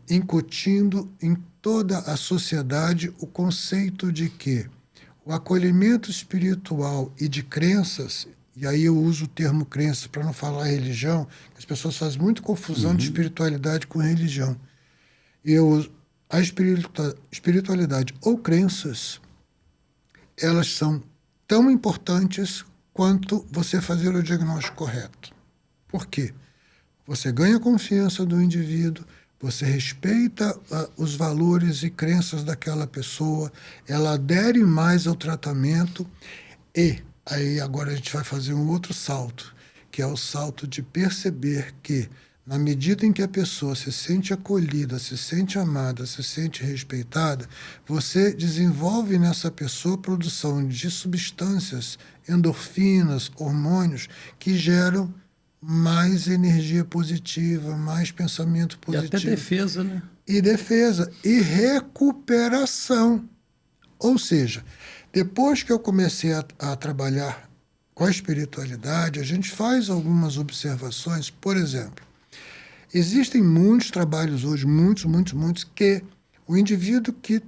S2: incutindo em toda a sociedade o conceito de que o acolhimento espiritual e de crenças, e aí eu uso o termo crença para não falar religião, as pessoas fazem muito confusão de espiritualidade com religião. E eu uso a espiritualidade ou crenças, elas são tão importantes quanto você fazer o diagnóstico correto. Por quê? Você ganha a confiança do indivíduo, você respeita os valores e crenças daquela pessoa, ela adere mais ao tratamento e aí agora a gente vai fazer um outro salto, que é o salto de perceber que, na medida em que a pessoa se sente acolhida, se sente amada, se sente respeitada, você desenvolve nessa pessoa a produção de substâncias, endorfinas, hormônios, que geram mais energia positiva, mais pensamento
S1: E
S2: positivo.
S1: até defesa, né?
S2: E defesa. E recuperação. Ou seja, depois que eu comecei a trabalhar com a espiritualidade, a gente faz algumas observações. Por exemplo, existem muitos trabalhos hoje, muitos, que o indivíduo que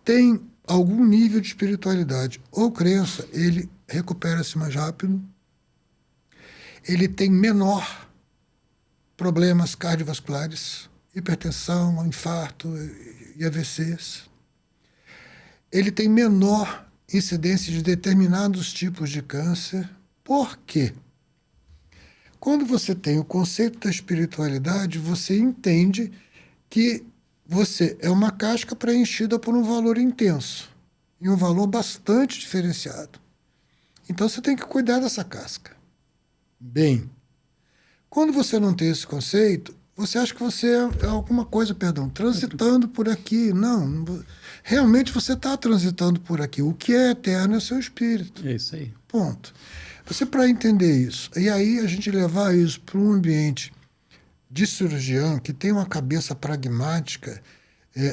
S2: tem algum nível de espiritualidade ou crença, ele recupera-se mais rápido, ele tem menor problemas cardiovasculares, hipertensão, infarto e AVCs. Ele tem menor incidência de determinados tipos de câncer. Por quê? Quando você tem o conceito da espiritualidade, você entende que você é uma casca preenchida por um valor intenso e um valor bastante diferenciado. Então você tem que cuidar dessa casca. Bem, quando você não tem esse conceito, você acha que você é alguma coisa, transitando por aqui. Não, realmente você está transitando por aqui. O que é eterno é seu espírito.
S1: É isso aí.
S2: Ponto. Você, para entender isso, e aí a gente levar isso para um ambiente de cirurgião que tem uma cabeça pragmática.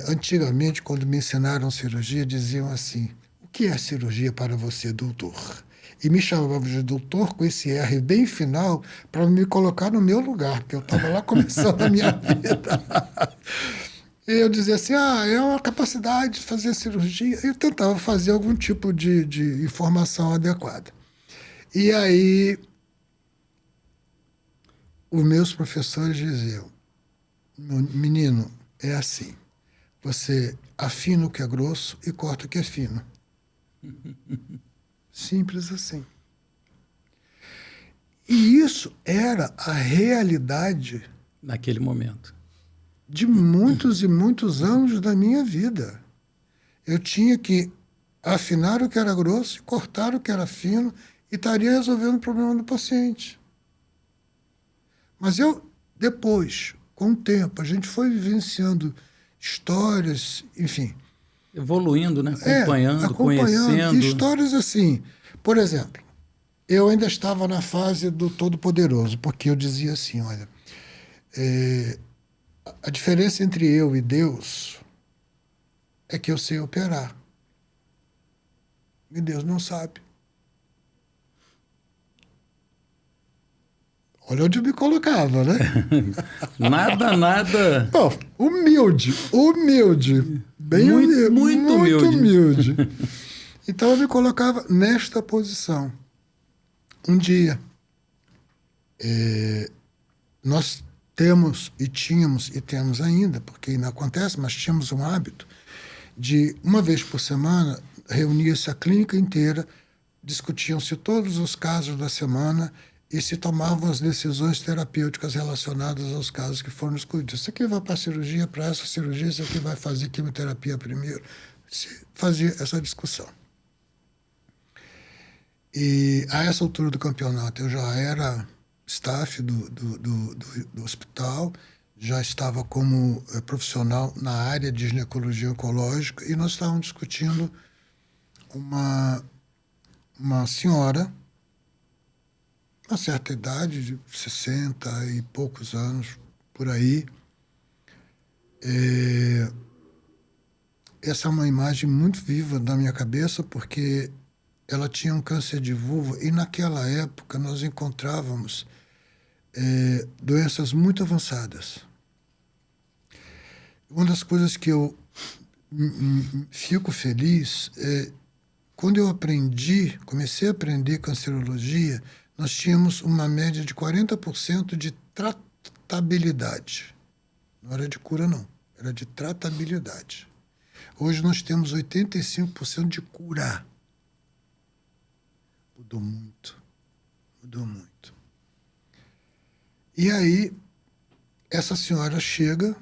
S2: Antigamente, quando me ensinaram cirurgia, diziam assim: o que é cirurgia para você, doutor? E me chamavam de doutor com esse R bem final para me colocar no meu lugar, porque eu estava lá começando a minha vida. E eu dizia assim: é uma capacidade de fazer cirurgia. Eu tentava fazer algum tipo de informação adequada. E aí, os meus professores diziam: menino, é assim, você afina o que é grosso e corta o que é fino. Simples assim. E isso era a realidade
S1: Naquele momento.
S2: de muitos e muitos anos da minha vida. Eu tinha que afinar o que era grosso e cortar o que era fino e estaria resolvendo o problema do paciente. Mas depois, com o tempo, a gente foi vivenciando histórias, enfim.
S1: Evoluindo, né? Acompanhando, conhecendo.
S2: E histórias assim. Por exemplo, eu ainda estava na fase do Todo-Poderoso, porque eu dizia assim: olha, a diferença entre eu e Deus é que eu sei operar. E Deus não sabe. Olha onde eu me colocava, né?
S1: Nada.
S2: Bom, humilde. Bem
S1: Muito, muito
S2: humilde. Então eu me colocava nesta posição. Um dia, nós temos e tínhamos e temos ainda, porque ainda acontece, mas tínhamos um hábito de, uma vez por semana, reunia-se a clínica inteira, discutiam-se todos os casos da semana e se tomavam as decisões terapêuticas relacionadas aos casos que foram escolhidos. Isso aqui vai para a cirurgia, para essa cirurgia, isso aqui vai fazer quimioterapia primeiro. Se fazia essa discussão. E a essa altura do campeonato eu já era staff do hospital, já estava como profissional na área de ginecologia oncológica e nós estávamos discutindo uma senhora, uma certa idade, de 60 e poucos anos, por aí. Essa é uma imagem muito viva da minha cabeça, porque ela tinha um câncer de vulva e naquela época nós encontrávamos doenças muito avançadas. Uma das coisas que eu fico feliz é quando eu comecei a aprender cancerologia, nós tínhamos uma média de 40% de tratabilidade. Não era de cura, não. Era de tratabilidade. Hoje nós temos 85% de cura. Mudou muito. Mudou muito. E aí, essa senhora chega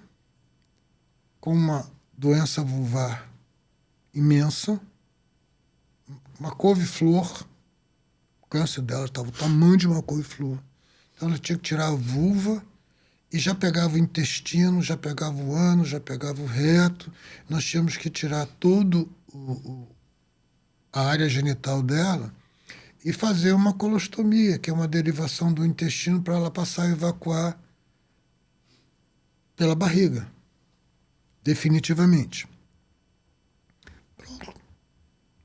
S2: com uma doença vulvar imensa, uma couve-flor, o câncer dela estava o tamanho de uma couve-flor. Então ela tinha que tirar a vulva e já pegava o intestino, já pegava o ânus, já pegava o reto. Nós tínhamos que tirar todo a área genital dela e fazer uma colostomia, que é uma derivação do intestino para ela passar a evacuar pela barriga, definitivamente. Pronto.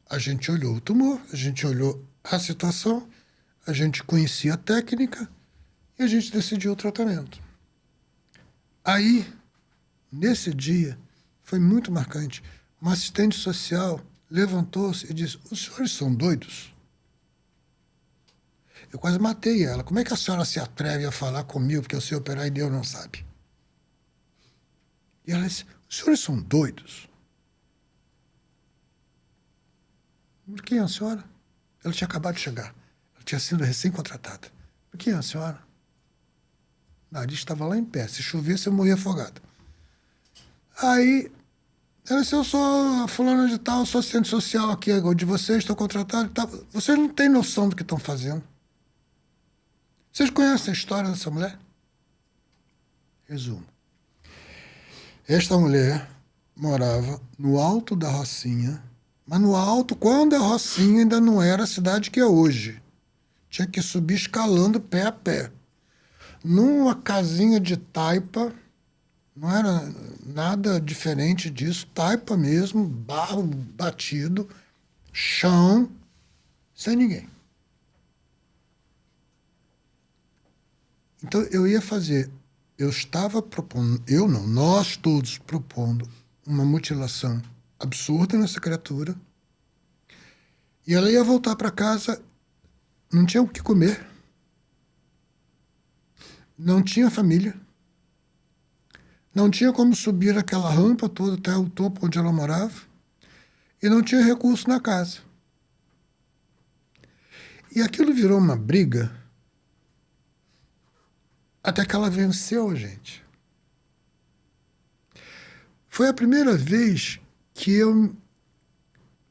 S2: A gente olhou o tumor, a gente olhou a situação, a gente conhecia a técnica e a gente decidiu o tratamento. Aí, nesse dia, foi muito marcante. Uma assistente social levantou-se e disse: os senhores são doidos? Eu quase matei ela. Como é que a senhora se atreve a falar comigo porque eu sei operar e Deus não sabe? E ela disse: os senhores são doidos? Quem é a senhora? Ela tinha acabado de chegar. Ela tinha sido recém-contratada. Quem é a senhora? O nariz estava lá em pé. Se chovesse, eu morria afogado. Aí, ela disse: eu sou a fulana de tal, sou assistente social aqui de vocês, estou contratado e tal. Vocês não têm noção do que estão fazendo. Vocês conhecem a história dessa mulher? Resumo. Esta mulher morava no alto da Rocinha, mas no alto, quando a Rocinha ainda não era a cidade que é hoje. Tinha que subir escalando pé a pé. Numa casinha de taipa, não era nada diferente disso, taipa mesmo, barro batido, chão, sem ninguém. Então eu estava propondo, nós todos propondo uma mutilação absurda nessa criatura, e ela ia voltar para casa, não tinha o que comer, não tinha família, não tinha como subir aquela rampa toda até o topo onde ela morava, e não tinha recurso na casa. E aquilo virou uma briga, até que ela venceu a gente. Foi a primeira vez que eu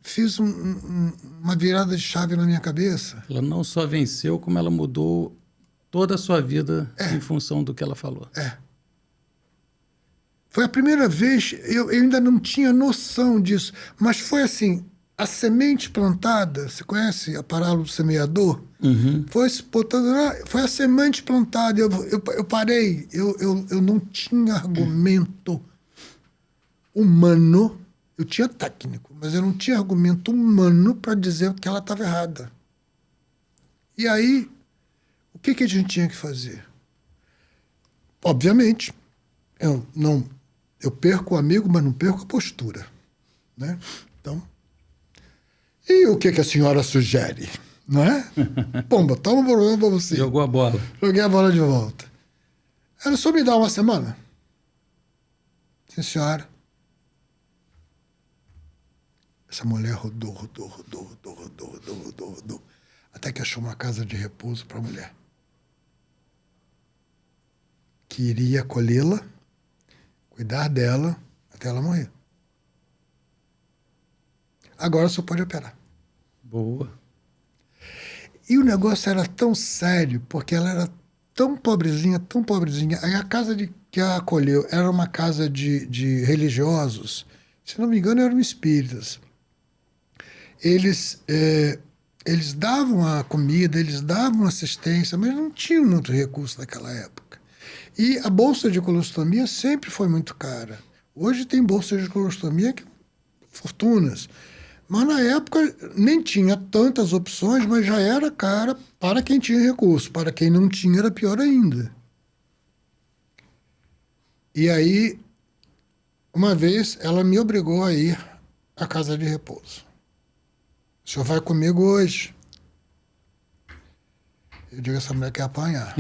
S2: fiz uma virada de chave na minha cabeça.
S1: Ela não só venceu, como ela mudou toda a sua vida em função do que ela falou.
S2: Foi a primeira vez, eu ainda não tinha noção disso, mas foi assim, a semente plantada, você conhece a parábola do semeador?
S1: Uhum.
S2: Foi a semente plantada, eu parei, eu não tinha argumento humano, eu tinha técnico, mas eu não tinha argumento humano para dizer que ela estava errada. E aí, O que a gente tinha que fazer? Obviamente, eu perco o amigo, mas não perco a postura, né? Então, e o que a senhora sugere? Não é? Pomba, toma um problema para você.
S1: Jogou a bola.
S2: Joguei a bola de volta. Ela só me dá uma semana. Sim, senhora. Essa mulher rodou. Até que achou uma casa de repouso para a mulher. Que iria acolhê-la, cuidar dela, até ela morrer. Agora só pode operar.
S1: Boa.
S2: E o negócio era tão sério, porque ela era tão pobrezinha. Aí a casa que a acolheu era uma casa de religiosos, se não me engano eram espíritas. Eles davam a comida, eles davam assistência, mas não tinham muito recurso naquela época. E a bolsa de colostomia sempre foi muito cara. Hoje tem bolsa de colostomia que fortunas. Mas na época nem tinha tantas opções, mas já era cara para quem tinha recurso. Para quem não tinha, era pior ainda. E aí, uma vez, ela me obrigou a ir à casa de repouso. O senhor vai comigo hoje? Eu digo, essa mulher quer apanhar.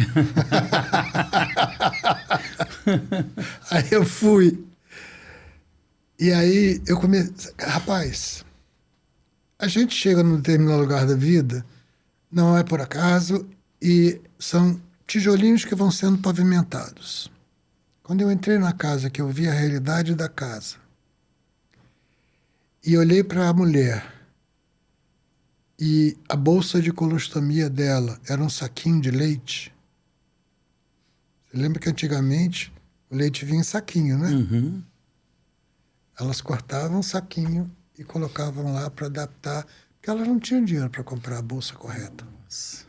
S2: Aí eu fui. E aí eu comecei... Rapaz, a gente chega num determinado lugar da vida, não é por acaso, e são tijolinhos que vão sendo pavimentados. Quando eu entrei na casa, que eu vi a realidade da casa, e olhei para a mulher, e a bolsa de colostomia dela era um saquinho de leite. Você lembra que antigamente o leite vinha em saquinho, né?
S1: Uhum.
S2: Elas cortavam o saquinho e colocavam lá para adaptar, porque elas não tinham dinheiro para comprar a bolsa correta.
S1: Nossa.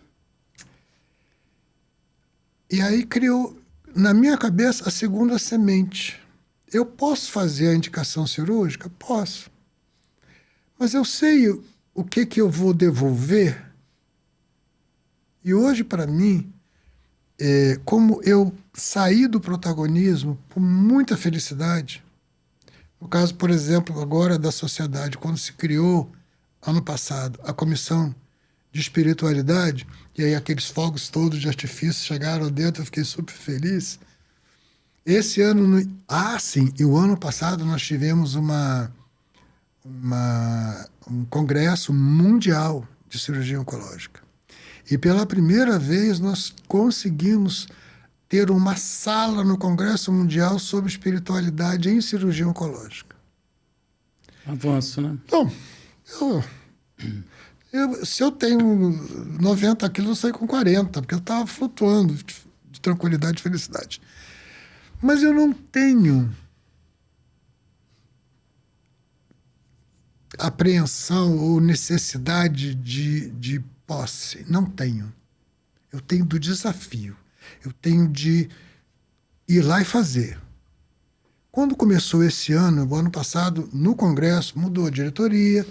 S2: E aí criou, na minha cabeça, a segunda semente. Eu posso fazer a indicação cirúrgica? Posso. Mas eu sei o que eu vou devolver. E hoje, para mim, como eu saí do protagonismo com muita felicidade, no caso, por exemplo, agora da sociedade, quando se criou, ano passado, a comissão de espiritualidade, e aí aqueles fogos todos de artifício chegaram dentro, eu fiquei super feliz. Esse ano... sim, e o ano passado nós tivemos um congresso mundial de cirurgia oncológica. E pela primeira vez nós conseguimos ter uma sala no Congresso Mundial sobre espiritualidade em cirurgia oncológica.
S1: Avanço, né?
S2: Então, se eu tenho 90 quilos, eu saí com 40, porque eu estava flutuando de tranquilidade e felicidade. Mas eu não tenho apreensão ou necessidade de posse. Não tenho. Eu tenho do desafio. Eu tenho de ir lá e fazer. Quando começou esse ano, o ano passado, no Congresso, mudou a diretoria,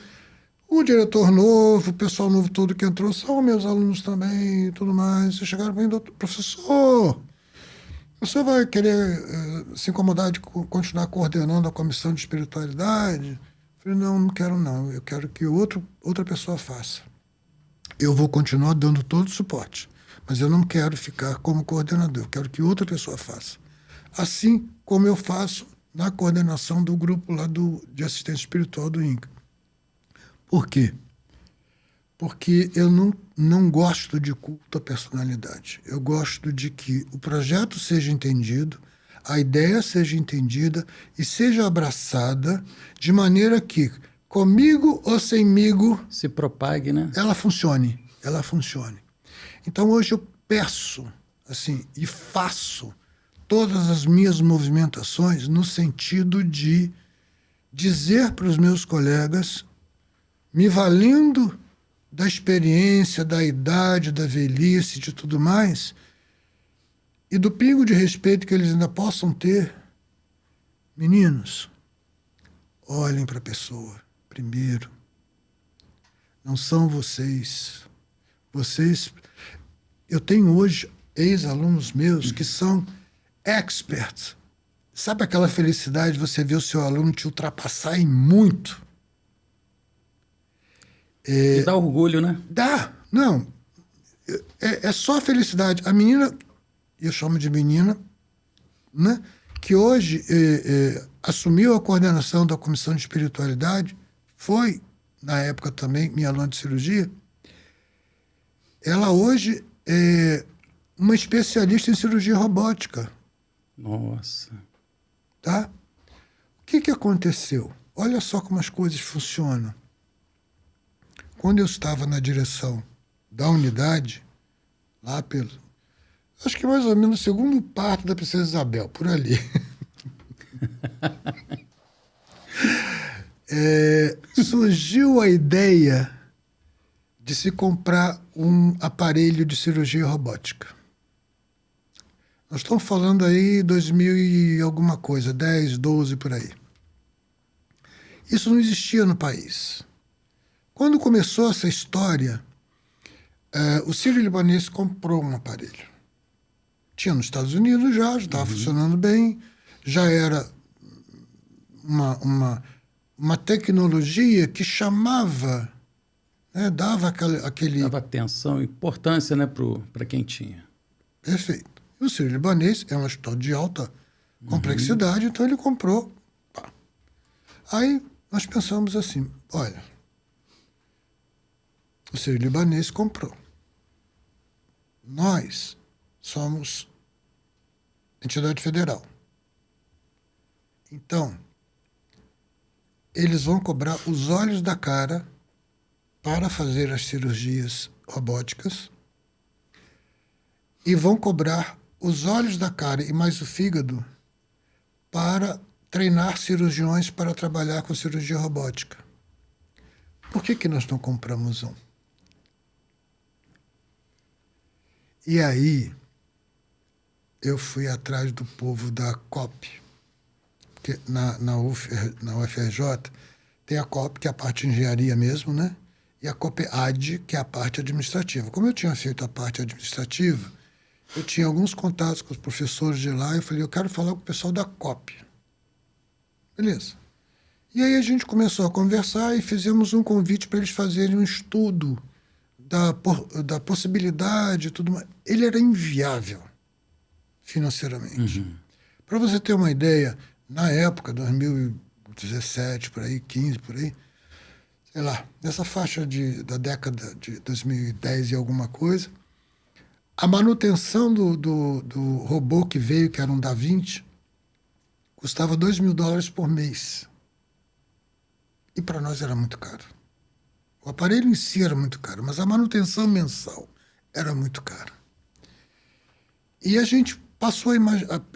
S2: o diretor novo, o pessoal novo todo que entrou, são meus alunos também e tudo mais. Eles chegaram para mim, professor, o senhor vai querer se incomodar de continuar coordenando a comissão de espiritualidade? Eu falei, não quero não. Eu quero que outra pessoa faça. Eu vou continuar dando todo o suporte, mas eu não quero ficar como coordenador. Eu quero que outra pessoa faça. Assim como eu faço na coordenação do grupo lá de assistência espiritual do INCA. Por quê? Porque eu não gosto de culto à personalidade. Eu gosto de que o projeto seja entendido, a ideia seja entendida e seja abraçada de maneira que, comigo ou semigo,
S1: se propague, né?
S2: Ela funcione. Então hoje eu peço, assim, e faço todas as minhas movimentações no sentido de dizer para os meus colegas, me valendo da experiência, da idade, da velhice, de tudo mais, e do pingo de respeito que eles ainda possam ter, meninos, olhem para a pessoa primeiro. Não são vocês. Vocês eu tenho hoje ex-alunos meus que são experts. Sabe aquela felicidade de você ver o seu aluno te ultrapassar em muito?
S1: E dá orgulho, né?
S2: Dá, não. É só felicidade. A menina, eu chamo de menina, né, que hoje assumiu a coordenação da Comissão de Espiritualidade, foi, na época também, minha aluna de cirurgia. Ela hoje é uma especialista em cirurgia robótica.
S1: Nossa.
S2: Tá? O que aconteceu? Olha só como as coisas funcionam. Quando eu estava na direção da unidade, lá pelo... acho que mais ou menos o segundo parto da Princesa Isabel, por ali. Surgiu a ideia de se comprar um aparelho de cirurgia robótica. Nós estamos falando aí 2000 e alguma coisa, 10, 12 por aí. Isso não existia no país. Quando começou essa história, o Sírio-Libanês comprou um aparelho. Tinha nos Estados Unidos já estava funcionando bem, já era uma tecnologia que chamava, né, dava aquele...
S1: Dava atenção, importância, né, para quem tinha.
S2: Perfeito. E o Sírio-Libanês é um hospital de alta complexidade, então ele comprou. Pá. Aí nós pensamos assim, olha, o Sírio-Libanês comprou. Nós somos entidade federal. Então, eles vão cobrar os olhos da cara para fazer as cirurgias robóticas e vão cobrar os olhos da cara e mais o fígado para treinar cirurgiões para trabalhar com cirurgia robótica. Por que nós não compramos um? E aí, eu fui atrás do povo da COP, que na UFRJ tem a COP, que é a parte de engenharia mesmo, né? E a COPEAD, que é a parte administrativa. Como eu tinha feito a parte administrativa, eu tinha alguns contatos com os professores de lá, e eu falei, eu quero falar com o pessoal da COP. Beleza. E aí a gente começou a conversar e fizemos um convite para eles fazerem um estudo da possibilidade e tudo mais. Ele era inviável financeiramente. Para você ter uma ideia, na época, 2017, por aí, 15, por aí, sei lá, nessa faixa da década de 2010 e alguma coisa, a manutenção do robô que veio, que era um Da Vinci, custava $2.000 por mês. E para nós era muito caro. O aparelho em si era muito caro, mas a manutenção mensal era muito cara. E a gente passou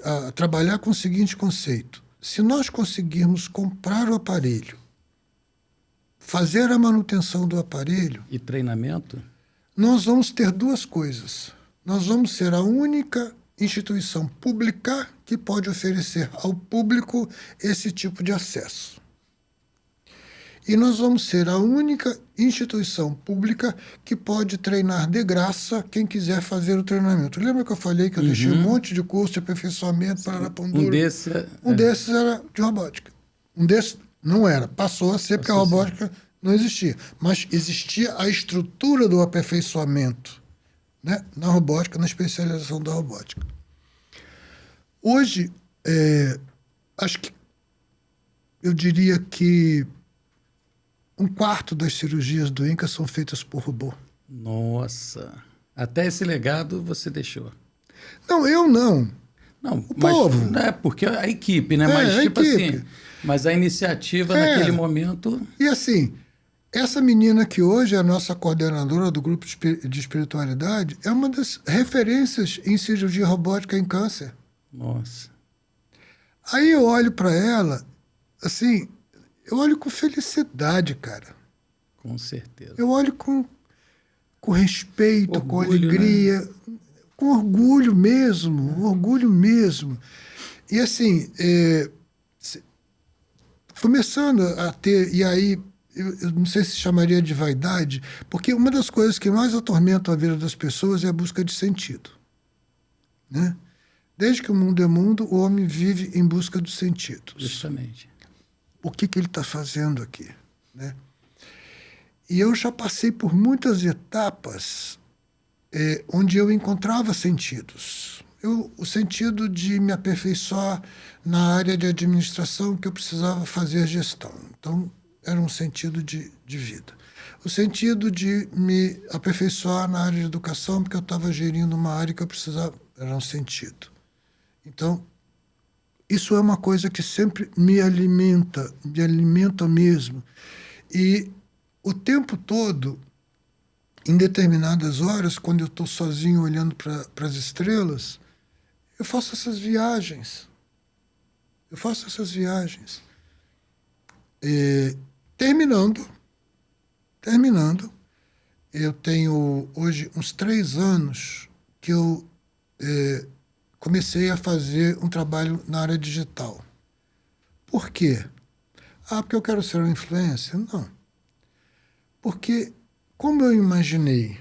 S2: a trabalhar com o seguinte conceito. Se nós conseguirmos comprar o aparelho, fazer a manutenção do aparelho...
S1: E treinamento?
S2: Nós vamos ter duas coisas. Nós vamos ser a única instituição pública que pode oferecer ao público esse tipo de acesso. E nós vamos ser a única instituição pública que pode treinar de graça quem quiser fazer o treinamento. Lembra que eu falei que eu deixei um monte de curso de aperfeiçoamento para Arapondouro? Um desses era de robótica. Um desses não era. Passou a ser porque a robótica não existia. Mas existia a estrutura do aperfeiçoamento, né, na robótica, na especialização da robótica. Hoje, acho que eu diria que 1/4 das cirurgias do INCA são feitas por robô.
S1: Nossa! Até esse legado você deixou.
S2: Não, eu não.
S1: Não,
S2: o
S1: mas,
S2: povo.
S1: Né, porque a equipe, né? Mas
S2: a
S1: tipo
S2: equipe.
S1: assim, mas a iniciativa naquele momento...
S2: E assim, essa menina que hoje é a nossa coordenadora do grupo de espiritualidade é uma das referências em cirurgia robótica em câncer.
S1: Nossa.
S2: Aí eu olho para ela, assim, eu olho com felicidade, cara.
S1: Com certeza.
S2: Eu olho com respeito,
S1: Orgulho,
S2: com alegria, né? Com orgulho mesmo, orgulho mesmo. E assim, começando a ter, e aí eu não sei se chamaria de vaidade, porque uma das coisas que mais atormentam a vida das pessoas é a busca de sentido, né? Desde que o mundo é mundo, o homem vive em busca dos sentidos.
S1: Justamente.
S2: O que ele está fazendo aqui, né? E eu já passei por muitas etapas onde eu encontrava sentidos. O sentido de me aperfeiçoar na área de administração, que eu precisava fazer gestão. Então, era um sentido de vida. O sentido de me aperfeiçoar na área de educação, porque eu estava gerindo uma área que eu precisava, era um sentido. Então, isso é uma coisa que sempre me alimenta mesmo. E o tempo todo, em determinadas horas, quando eu estou sozinho olhando para as estrelas, eu faço essas viagens. Terminando, eu tenho hoje uns 3 anos que eu comecei a fazer um trabalho na área digital. Por quê? Porque eu quero ser um influencer? Não. Porque, como eu imaginei,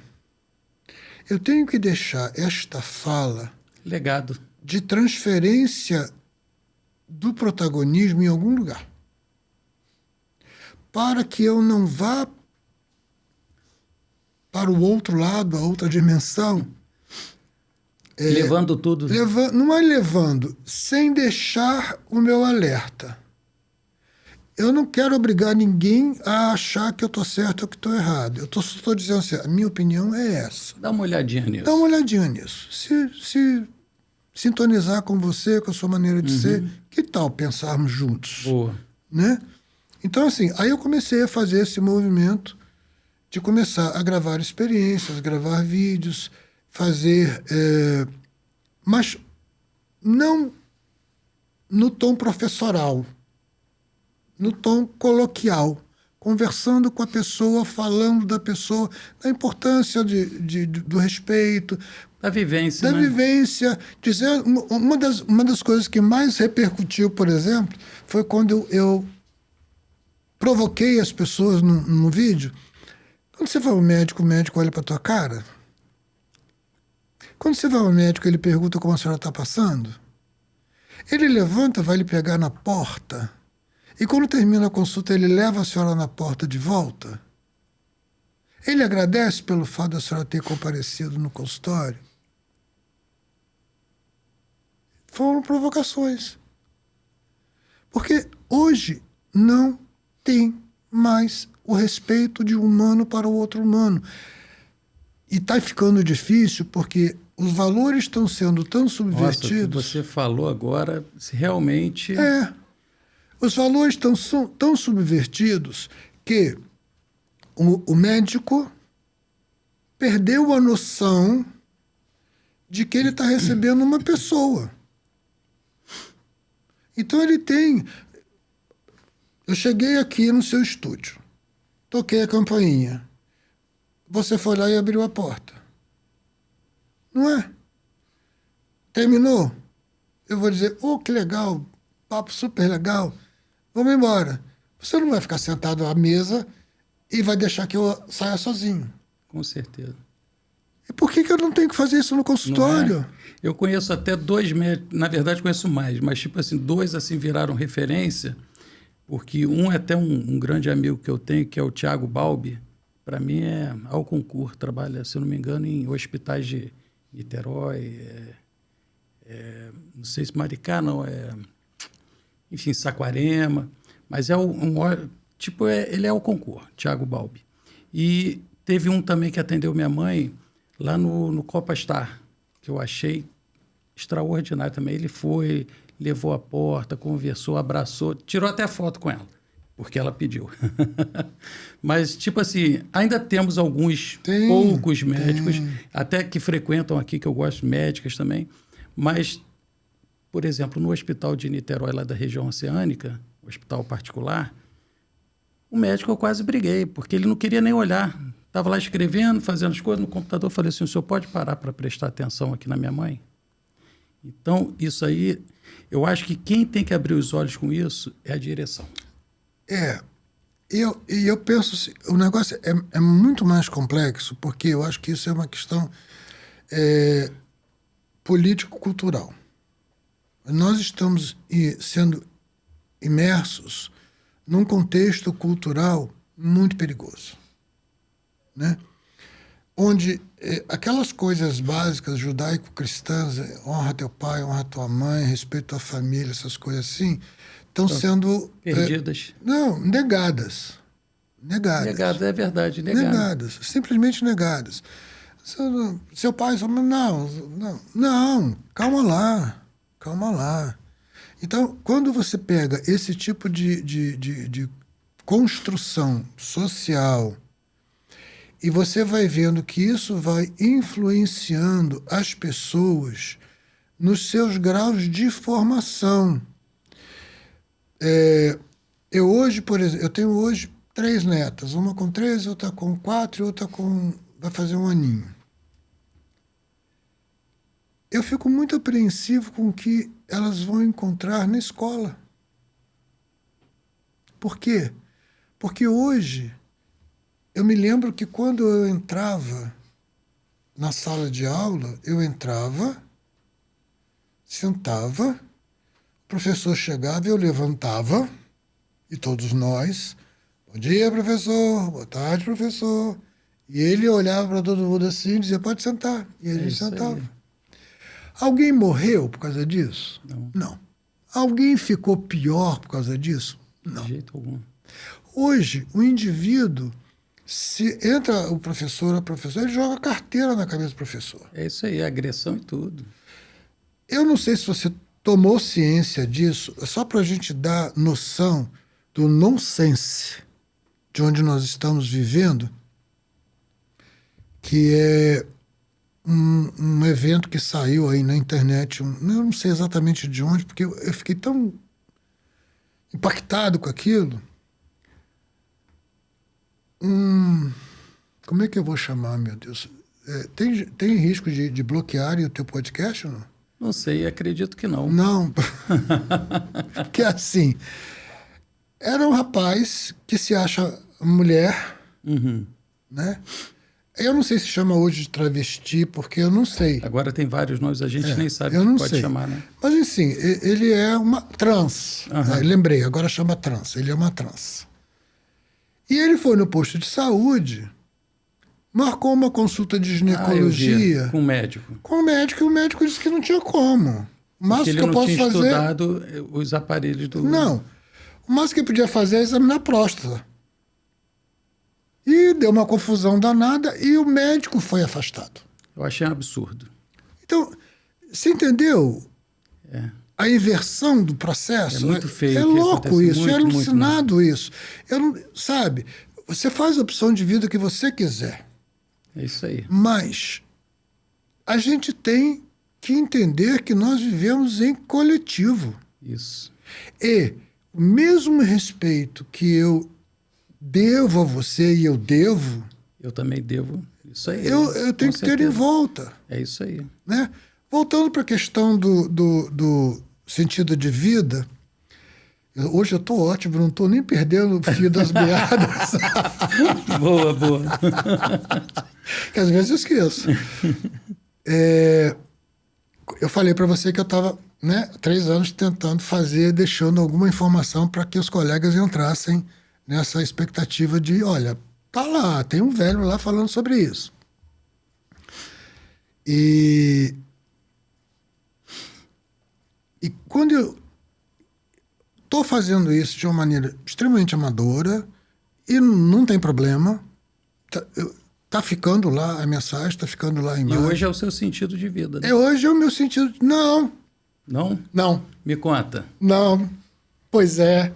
S2: eu tenho que deixar esta fala...
S1: Legado.
S2: De transferência do protagonismo em algum lugar. Para que eu não vá para o outro lado, a outra dimensão.
S1: Levando tudo.
S2: Não é levando, sem deixar o meu alerta. Eu não quero obrigar ninguém a achar que eu estou certo ou que estou errado. Eu só estou dizendo assim, a minha opinião é essa.
S1: Dá uma olhadinha nisso.
S2: Dá uma olhadinha nisso. Se sintonizar com você, com a sua maneira de ser, que tal pensarmos juntos?
S1: Boa.
S2: Né? Então, assim, aí eu comecei a fazer esse movimento de começar a gravar experiências, gravar vídeos, fazer... mas não no tom professoral, no tom coloquial, conversando com a pessoa, falando da pessoa, da importância do respeito...
S1: Da vivência,
S2: Da
S1: né?
S2: vivência. Dizer, uma das coisas que mais repercutiu, por exemplo, foi quando eu provoquei as pessoas no vídeo. Quando você vai ao médico, o médico olha para a tua cara. Quando você vai ao médico, ele pergunta como a senhora está passando. Ele levanta, vai lhe pegar na porta. E quando termina a consulta, ele leva a senhora na porta de volta. Ele agradece pelo fato da senhora ter comparecido no consultório. Foram provocações. Porque hoje não tem mais o respeito de um humano para o outro humano. E está ficando difícil porque os valores estão sendo tão subvertidos.
S1: Nossa, o que você falou agora, realmente...
S2: Os valores estão tão subvertidos que o médico perdeu a noção de que ele está recebendo uma pessoa. Então ele tem... Eu cheguei aqui no seu estúdio, toquei a campainha, você foi lá e abriu a porta. Não é? Terminou? Eu vou dizer, que legal, papo super legal, vamos embora. Você não vai ficar sentado à mesa e vai deixar que eu saia sozinho.
S1: Com certeza.
S2: E por que eu não tenho que fazer isso no consultório?
S1: Eu conheço até 2 médicos, na verdade conheço mais, mas tipo assim, 2 assim viraram referência, porque um é até um grande amigo que eu tenho, que é o Tiago Balbi, para mim é ao concurso, trabalha, se eu não me engano, em hospitais de Niterói, não sei se Maricá, não, enfim, Saquarema, mas ele é o concurso, Tiago Balbi. E teve um também que atendeu minha mãe lá no Copa Star, que eu achei extraordinário também. Ele foi, levou a porta, conversou, abraçou, tirou até foto com ela, porque ela pediu. Mas, tipo assim, ainda temos alguns poucos médicos, até que frequentam aqui, que eu gosto, médicas também, mas, por exemplo, no hospital de Niterói, lá da região oceânica, hospital particular, o médico eu quase briguei, porque ele não queria nem olhar. Estava lá escrevendo, fazendo as coisas no computador, falei assim, o senhor pode parar para prestar atenção aqui na minha mãe? Então, isso aí, eu acho que quem tem que abrir os olhos com isso é a direção.
S2: E eu penso assim, o negócio é muito mais complexo, porque eu acho que isso é uma questão político-cultural. Nós estamos sendo imersos num contexto cultural muito perigoso, né? Onde aquelas coisas básicas judaico-cristãs, honra teu pai, honra tua mãe, respeito à família, essas coisas assim, estão sendo...
S1: Perdidas.
S2: Não, negadas. Negadas.
S1: Negadas, é verdade, negadas.
S2: Negadas, simplesmente negadas. Seu pai falou, não, calma lá. Então, quando você pega esse tipo de construção social e você vai vendo que isso vai influenciando as pessoas nos seus graus de formação. Eu hoje, por exemplo, eu tenho hoje 3 netas, uma com 13, outra com 4 e outra vai fazer 1 aninho. Eu fico muito apreensivo com o que elas vão encontrar na escola. Por quê? Porque hoje, eu me lembro que quando eu entrava na sala de aula, eu entrava, sentava, o professor chegava, eu levantava, e todos nós, bom dia, professor, boa tarde, professor. E ele olhava para todo mundo assim e dizia, pode sentar. E a gente sentava. Aí. Alguém morreu por causa disso? Não. Alguém ficou pior por causa disso? Não.
S1: De jeito algum.
S2: Hoje, o indivíduo, se entra o professor ou a professora, ele joga carteira na cabeça do professor.
S1: É isso aí, agressão e tudo.
S2: Eu não sei se você tomou ciência disso, só para a gente dar noção do nonsense de onde nós estamos vivendo, que é um evento que saiu aí na internet, eu não sei exatamente de onde, porque eu fiquei tão impactado com aquilo. Como é que eu vou chamar, meu Deus? Tem risco de bloquearem o teu podcast ou não?
S1: Não sei, acredito que não.
S2: Não, porque assim, era um rapaz que se acha mulher, né? Eu não sei se chama hoje de travesti, porque eu não sei.
S1: Agora tem vários nomes, a gente nem sabe
S2: o
S1: o
S2: que
S1: pode chamar, né?
S2: Mas, assim, ele é uma trans. Lembrei, agora chama trans. Ele é uma trans. E ele foi no posto de saúde, marcou uma consulta de ginecologia.
S1: Com o médico.
S2: Com o médico, e o médico disse que não tinha como. O máximo que eu posso fazer...
S1: Ele não tinha estudado os aparelhos do...
S2: Não. O máximo que ele podia fazer é examinar a próstata. E deu uma confusão danada e o médico foi afastado.
S1: Eu achei um absurdo.
S2: Então, você entendeu? A inversão do processo.
S1: É muito feio.
S2: É louco isso,
S1: muito,
S2: é alucinado
S1: muito.
S2: isso. Sabe, você faz a opção de vida que você quiser.
S1: É isso aí.
S2: Mas a gente tem que entender que nós vivemos em coletivo.
S1: Isso.
S2: E o mesmo respeito que eu devo a você e eu devo...
S1: Eu também devo. Isso aí.
S2: Eu tenho que ter em volta.
S1: É isso aí.
S2: Né? Voltando para a questão do sentido de vida, hoje eu estou ótimo, não estou nem perdendo o fio das meadas.
S1: Boa, boa.
S2: Que às vezes eu esqueço. Eu falei para você que eu estava 3 anos tentando deixando alguma informação para que os colegas entrassem nessa expectativa de, olha, tá lá, tem um velho lá falando sobre isso. E quando eu estou fazendo isso de uma maneira extremamente amadora, e não tem problema, tá ficando lá a mensagem, está ficando lá a imagem.
S1: E hoje é o seu sentido de vida, né?
S2: Hoje é o meu sentido... Não.
S1: Não?
S2: Não.
S1: Me conta.
S2: Não. Pois é.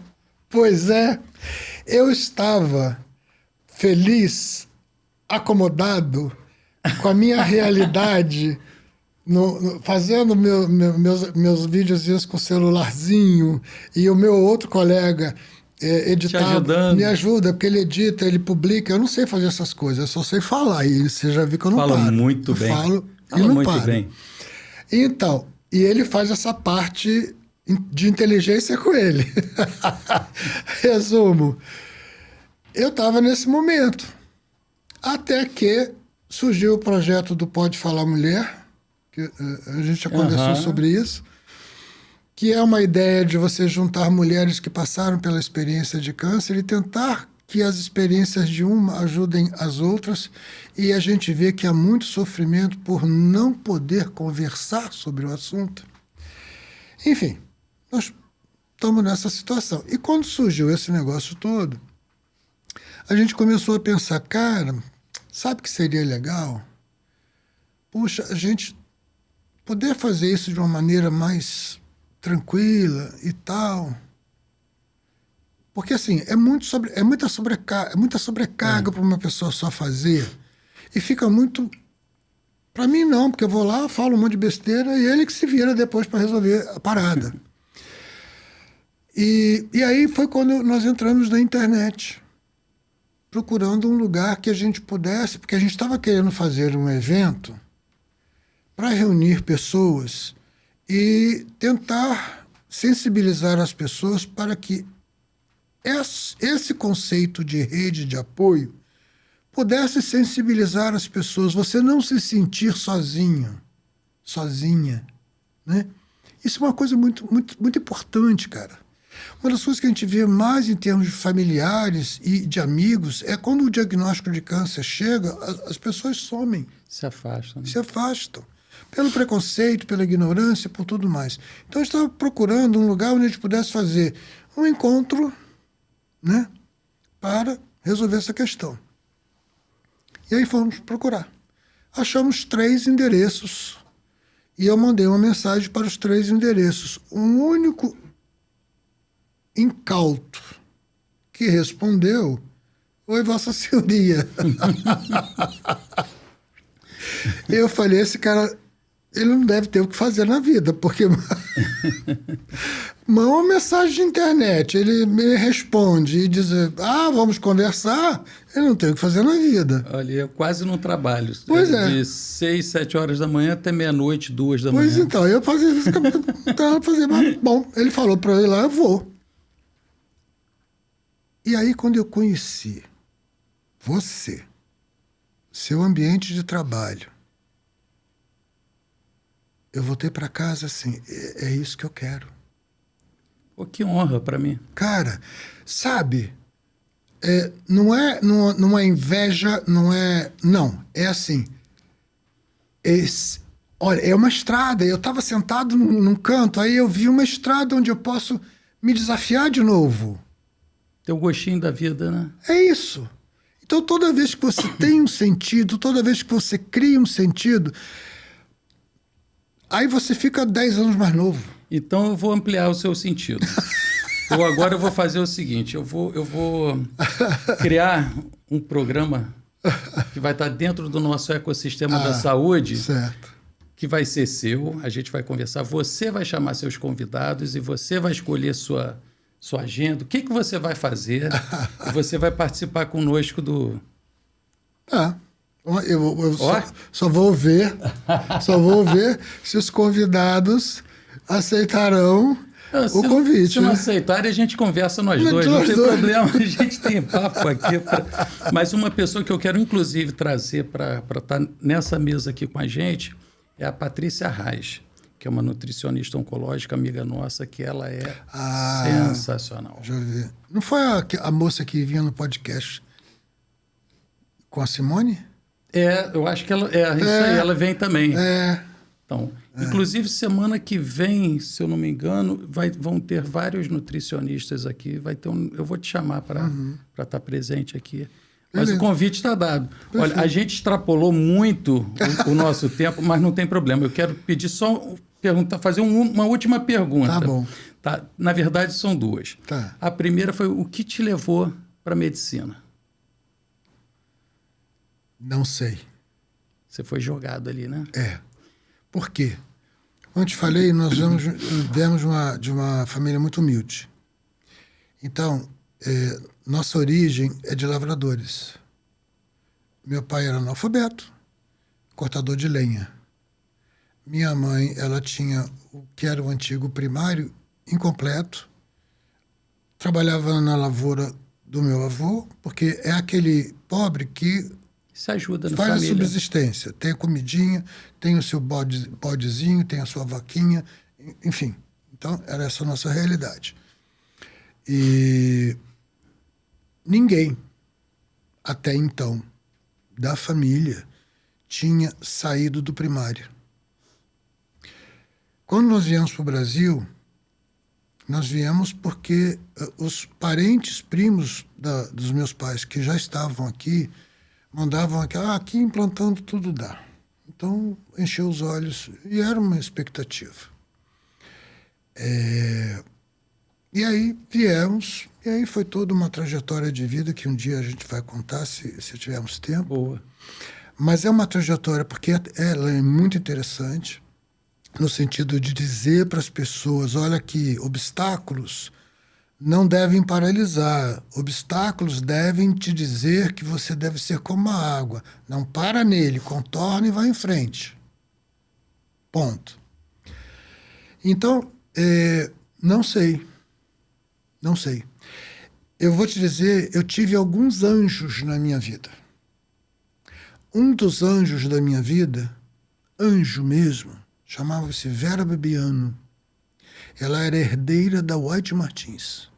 S2: Eu estava feliz, acomodado com a minha realidade, fazendo meus videozinhos com o celularzinho, e o meu outro colega editava, me ajuda, porque ele edita, ele publica. Eu não sei fazer essas coisas, eu só sei falar, e você já viu que eu não paro.
S1: Fala muito bem.
S2: Falo e não
S1: muito
S2: paro.
S1: Bem.
S2: Então, e ele faz essa parte de inteligência com ele. Resumo. eu estava nesse momento. Até que surgiu o projeto do Pode Falar Mulher, que a gente já conversou sobre isso, que é uma ideia de você juntar mulheres que passaram pela experiência de câncer e tentar que as experiências de uma ajudem as outras, e a gente vê que há muito sofrimento por não poder conversar sobre o assunto. Enfim, nós estamos nessa situação. E quando surgiu esse negócio todo, a gente começou a pensar, cara, sabe o que seria legal? Puxa, a gente poder fazer isso de uma maneira mais tranquila e tal. Porque, assim, é muita sobrecarga para uma pessoa só fazer. E fica muito... Para mim, não, porque eu vou lá, falo um monte de besteira e ele que se vira depois para resolver a parada. E aí foi quando nós entramos na internet, procurando um lugar que a gente pudesse... Porque a gente estava querendo fazer um evento para reunir pessoas e tentar sensibilizar as pessoas para que esse conceito de rede de apoio pudesse sensibilizar as pessoas, você não se sentir sozinho, sozinha, né? Isso é uma coisa muito, muito, muito importante, cara. Uma das coisas que a gente vê mais em termos de familiares e de amigos é quando o diagnóstico de câncer chega, as pessoas somem.
S1: Se afastam. Né?
S2: Se afastam. Pelo preconceito, pela ignorância, por tudo mais. Então, a gente estava procurando um lugar onde a gente pudesse fazer um encontro, né, para resolver essa questão. E aí fomos procurar. Achamos 3 endereços e eu mandei uma mensagem para os 3 endereços. Um único incauto que respondeu: oi, Vossa Senhoria. Eu falei, esse cara, ele não deve ter o que fazer na vida, porque uma mensagem de internet, ele me responde e diz, vamos conversar, ele não tem o que fazer na vida.
S1: Olha, eu quase não trabalho.
S2: Pois é.
S1: De 6, 7 horas da manhã até meia-noite, 2 da manhã.
S2: Pois então, eu fazia isso, mas, bom, ele falou para eu ir lá, eu vou. E aí, quando eu conheci você, seu ambiente de trabalho, eu voltei para casa assim, é isso que eu quero.
S1: Pô, que honra para mim.
S2: Cara, sabe, não é inveja, não é... Não, é assim, olha, é uma estrada, eu estava sentado num canto, aí eu vi uma estrada onde eu posso me desafiar de novo.
S1: Tem o gostinho da vida, né?
S2: É isso. Então, toda vez que você tem um sentido, toda vez que você cria um sentido, aí você fica 10 anos mais novo.
S1: Então, eu vou ampliar o seu sentido. Agora eu vou fazer o seguinte, eu vou criar um programa que vai estar dentro do nosso ecossistema da saúde,
S2: certo,
S1: que vai ser seu, a gente vai conversar, você vai chamar seus convidados e você vai escolher sua agenda, o que você vai fazer, e você vai participar conosco do...
S2: Eu só vou ver se os convidados aceitarão o convite.
S1: Se não aceitarem, a gente conversa nós dois, não tem problema, a gente tem papo aqui. Mas uma pessoa que eu quero, inclusive, trazer para estar nessa mesa aqui com a gente é a Patrícia Reis, que é uma nutricionista oncológica, amiga nossa, que ela é sensacional.
S2: Deixa eu ver. Não foi a moça que vinha no podcast com a Simone?
S1: Eu acho que ela... isso aí, ela vem também. Então, inclusive, semana que vem, se eu não me engano, vão ter vários nutricionistas aqui. Eu vou te chamar para estar presente aqui. Mas o convite está dado. Perfeito. Olha, a gente extrapolou muito o nosso tempo, mas não tem problema. Eu quero pedir só... fazer uma última pergunta.
S2: Tá bom.
S1: Tá? Na verdade, são 2.
S2: Tá.
S1: A primeira foi, o que te levou para a medicina?
S2: Não sei.
S1: Você foi jogado ali, né?
S2: Por quê? Como eu te falei, nós viemos de uma família muito humilde. Então, nossa origem é de lavradores. Meu pai era analfabeto, cortador de lenha. Minha mãe, ela tinha o que era o antigo primário incompleto, trabalhava na lavoura do meu avô, porque é aquele pobre que
S1: Se ajuda na
S2: faz a
S1: família.
S2: subsistência. Tem a comidinha, tem o seu bodezinho, tem a sua vaquinha, enfim. Então, era essa a nossa realidade. E ninguém, até então, da família, tinha saído do primário. Quando nós viemos para o Brasil, nós viemos porque os parentes primos dos meus pais, que já estavam aqui, mandavam aqui implantando tudo dá. Então, encheu os olhos e era uma expectativa. E aí viemos, e aí foi toda uma trajetória de vida que um dia a gente vai contar, se tivermos tempo.
S1: Boa.
S2: Mas é uma trajetória porque ela é muito interessante, no sentido de dizer para as pessoas, olha aqui, obstáculos não devem paralisar, obstáculos devem te dizer que você deve ser como a água. Não para nele, contorna e vai em frente. Ponto. Então, não sei. Não sei. Eu vou te dizer, eu tive alguns anjos na minha vida. Um dos anjos da minha vida, anjo mesmo, chamava-se Vera Bebiano. Ela era herdeira da White Martins.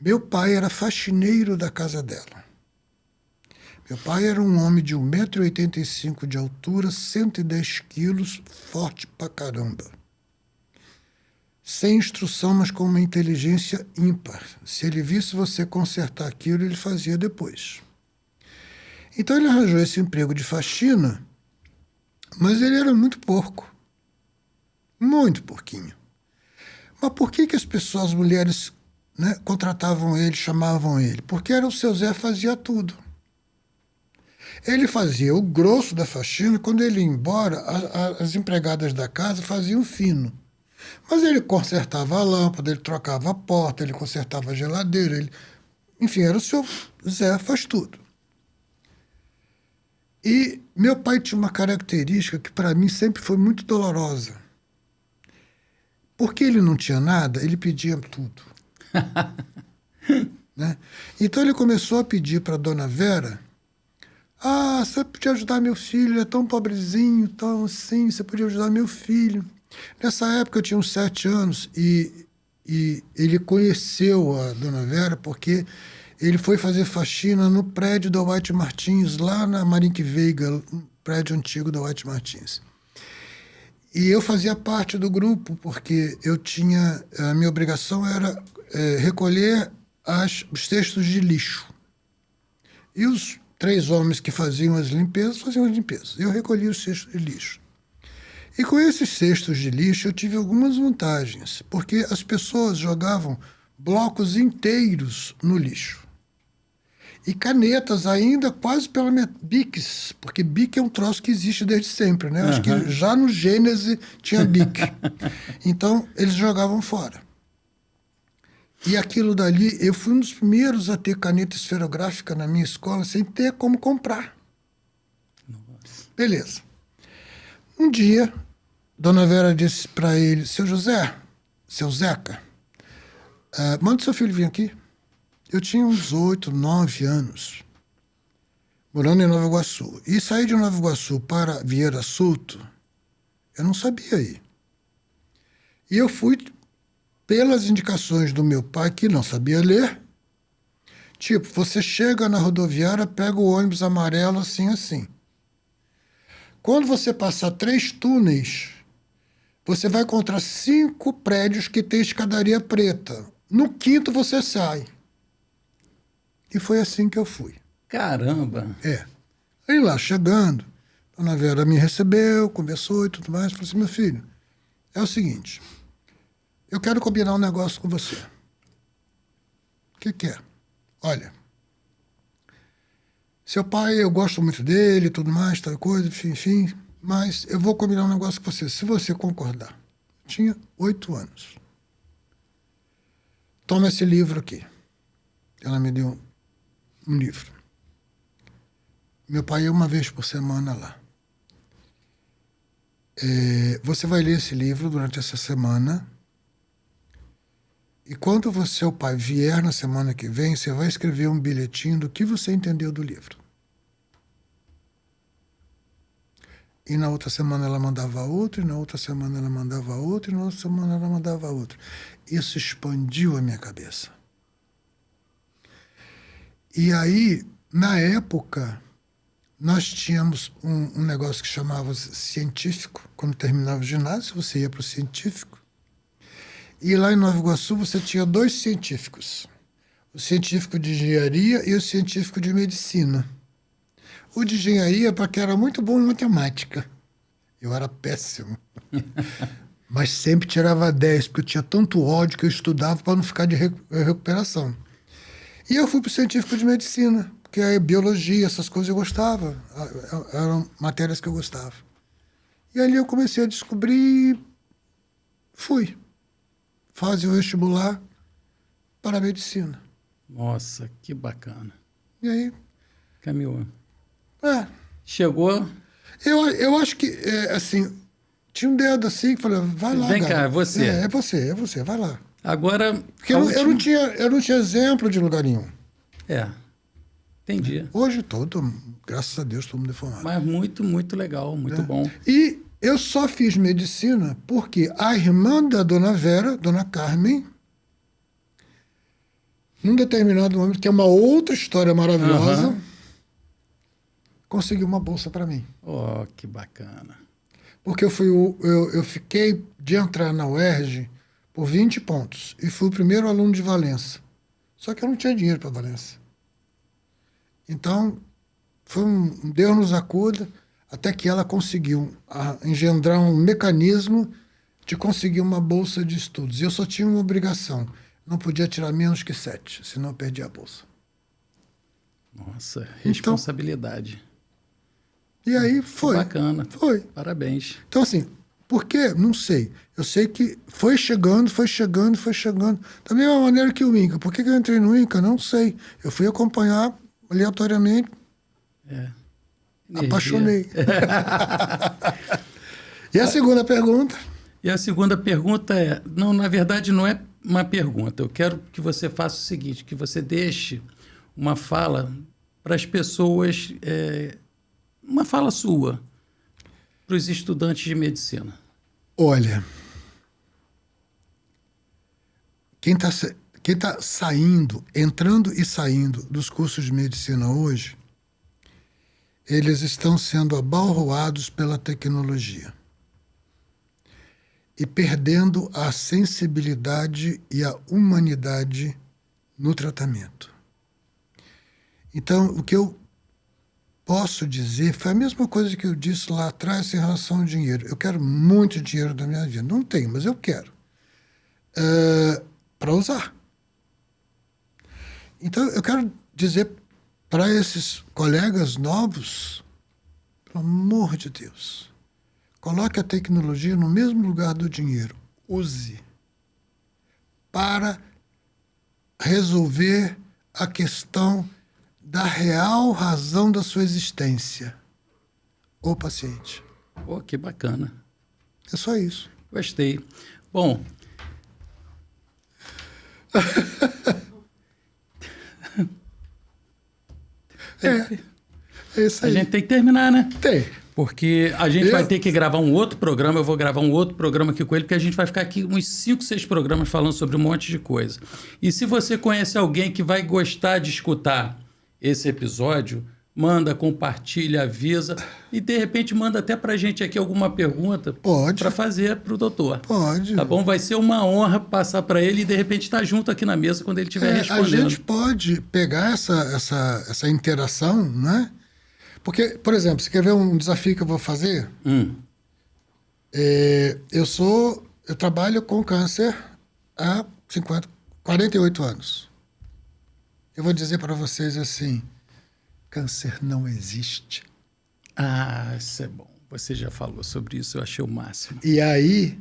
S2: Meu pai era faxineiro da casa dela. Meu pai era um homem de 1,85 m de altura, 110 quilos, forte pra caramba. Sem instrução, mas com uma inteligência ímpar. Se ele visse você consertar aquilo, ele fazia depois. Então ele arranjou esse emprego de faxina, mas ele era muito porco. Muito porquinho. Mas por que as pessoas, as mulheres, né, contratavam ele, chamavam ele? Porque era o seu Zé, fazia tudo. Ele fazia o grosso da faxina, quando ele ia embora, as empregadas da casa faziam fino. Mas ele consertava a lâmpada, ele trocava a porta, ele consertava a geladeira, enfim, era o seu Zé, faz tudo. E meu pai tinha uma característica que para mim sempre foi muito dolorosa. Porque ele não tinha nada, ele pedia tudo. Né? Então ele começou a pedir para a dona Vera, você podia ajudar meu filho, ele é tão pobrezinho, tão assim, você podia ajudar meu filho. Nessa época eu tinha uns 7 anos e ele conheceu a dona Vera porque ele foi fazer faxina no prédio da White Martins, lá na Marinque Veiga, um prédio antigo da White Martins. E eu fazia parte do grupo, porque a minha obrigação era recolher os cestos de lixo. E os 3 homens que faziam as limpezas. Eu recolhia os cestos de lixo. E com esses cestos de lixo eu tive algumas vantagens, porque as pessoas jogavam blocos inteiros no lixo. E canetas ainda quase pela biques, porque bique é um troço que existe desde sempre, né? Acho que já no Gênesis tinha bique. Então, eles jogavam fora. E aquilo dali, eu fui um dos primeiros a ter caneta esferográfica na minha escola sem ter como comprar. Nossa. Beleza. Um dia, Dona Vera disse para ele, seu José, seu Zeca, manda seu filho vir aqui. Eu tinha uns 8, 9 anos, morando em Nova Iguaçu. E sair de Nova Iguaçu para Vieira Solto, eu não sabia ir. E eu fui pelas indicações do meu pai, que não sabia ler. Tipo, você chega na rodoviária, pega o ônibus amarelo assim, assim. Quando você passar 3 túneis, você vai encontrar 5 prédios que tem escadaria preta. No 5º você sai. E foi assim que eu fui.
S1: Caramba!
S2: Aí lá, chegando, a Dona Vera me recebeu, conversou e tudo mais. Falei assim, meu filho, é o seguinte, eu quero combinar um negócio com você. O que é? Olha, seu pai, eu gosto muito dele e tudo mais, tal coisa, enfim, mas eu vou combinar um negócio com você, se você concordar. Eu tinha 8 anos. Toma esse livro aqui. Ela me deu um livro. Meu pai ia uma vez por semana lá. Você vai ler esse livro durante essa semana E quando seu pai vier na semana que vem, você vai escrever um bilhetinho do que você entendeu do livro. E na outra semana ela mandava outro, e na outra semana ela mandava outro, e na outra semana ela mandava outro. Isso expandiu a minha cabeça. E aí, na época, nós tínhamos um negócio que chamava científico. Quando terminava o ginásio, você ia para o científico. E lá em Nova Iguaçu você tinha 2 científicos. O científico de engenharia e o científico de medicina. O de engenharia, porque era muito bom em matemática. Eu era péssimo. Mas sempre tirava 10, porque eu tinha tanto ódio que eu estudava para não ficar de recuperação. E eu fui para o científico de medicina, porque a biologia, essas coisas eu gostava. Eram matérias que eu gostava. E ali eu comecei a descobrir, fui fazer o vestibular para a medicina.
S1: Nossa, que bacana.
S2: E aí...
S1: Caminhou.
S2: Chegou? Eu acho que, assim, tinha um dedo assim, que falou, vai lá,
S1: Vem
S2: cara.
S1: cá, é você.
S2: É você, vai lá.
S1: Agora...
S2: Porque eu não tinha exemplo de lugar nenhum.
S1: Entendi.
S2: Hoje graças a Deus, todo mundo é formado.
S1: Mas muito, muito legal, muito bom.
S2: E eu só fiz medicina porque a irmã da dona Vera, dona Carmen, num determinado momento, que é uma outra história maravilhosa, conseguiu uma bolsa para mim.
S1: Oh, que bacana.
S2: Porque eu fiquei de entrar na UERJ por 20 pontos e fui o primeiro aluno de Valença. Só que eu não tinha dinheiro para Valença. Então, foi um Deus nos acuda, até que ela conseguiu engendrar um mecanismo de conseguir uma bolsa de estudos. E eu só tinha uma obrigação, não podia tirar menos que 7, senão eu perdia a bolsa.
S1: Nossa, responsabilidade.
S2: E aí foi.
S1: Bacana.
S2: Foi.
S1: Parabéns.
S2: Então, assim, por quê? Não sei. Eu sei que foi chegando. Da mesma maneira que o INCA. Por que eu entrei no INCA? Não sei. Eu fui acompanhar aleatoriamente. Apaixonei. E a segunda pergunta?
S1: E a segunda pergunta é... Não, na verdade, não é uma pergunta. Eu quero que você faça o seguinte, que você deixe uma fala para as pessoas... uma fala sua para os estudantes de medicina.
S2: Olha, quem tá saindo, entrando e saindo dos cursos de medicina hoje, eles estão sendo abalroados pela tecnologia e perdendo a sensibilidade e a humanidade no tratamento. Então, o que eu posso dizer, foi a mesma coisa que eu disse lá atrás em relação ao dinheiro. Eu quero muito dinheiro da minha vida. Não tenho, mas eu quero. Para usar. Então, eu quero dizer para esses colegas novos, pelo amor de Deus, coloque a tecnologia no mesmo lugar do dinheiro. Use. Para resolver a questão da real razão da sua existência, o paciente.
S1: Pô, que bacana.
S2: É só isso.
S1: Gostei. Bom...
S2: É isso aí.
S1: A gente tem que terminar, né?
S2: Tem.
S1: Porque a gente vai ter que gravar um outro programa, eu vou gravar um outro programa aqui com ele, porque a gente vai ficar aqui uns 5, 6 programas falando sobre um monte de coisa. E se você conhece alguém que vai gostar de escutar esse episódio, manda, compartilha, avisa e de repente manda até pra gente aqui alguma pergunta para fazer pro doutor.
S2: Pode.
S1: Tá bom? Vai ser uma honra passar para ele e de repente estar junto aqui na mesa quando ele estiver respondendo.
S2: A gente pode pegar essa interação, né? Porque, por exemplo, você quer ver um desafio que eu vou fazer? Eu trabalho com câncer há 48 anos. Eu vou dizer para vocês assim, câncer não existe.
S1: Ah, isso é bom. Você já falou sobre isso, eu achei o máximo.
S2: E aí,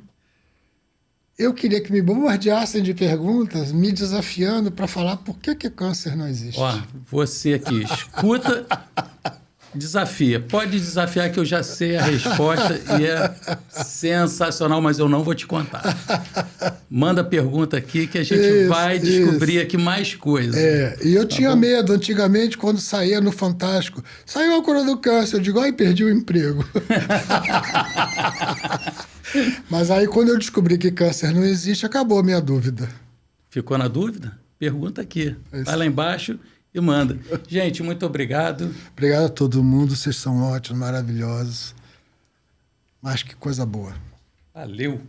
S2: eu queria que me bombardeassem de perguntas, me desafiando para falar por que câncer não existe.
S1: Ó, você aqui, escuta Desafia. Pode desafiar que eu já sei a resposta e é sensacional, mas eu não vou te contar. Manda pergunta aqui que a gente vai descobrir aqui mais coisas.
S2: E eu tinha medo antigamente quando saía no Fantástico. Saiu a cura do câncer, eu digo, ai, perdi o emprego. Mas aí quando eu descobri que câncer não existe, acabou a minha dúvida.
S1: Ficou na dúvida? Pergunta aqui. Vai lá embaixo e manda. Gente, muito obrigado.
S2: Obrigado a todo mundo, vocês são ótimos, maravilhosos. Mas que coisa boa.
S1: Valeu.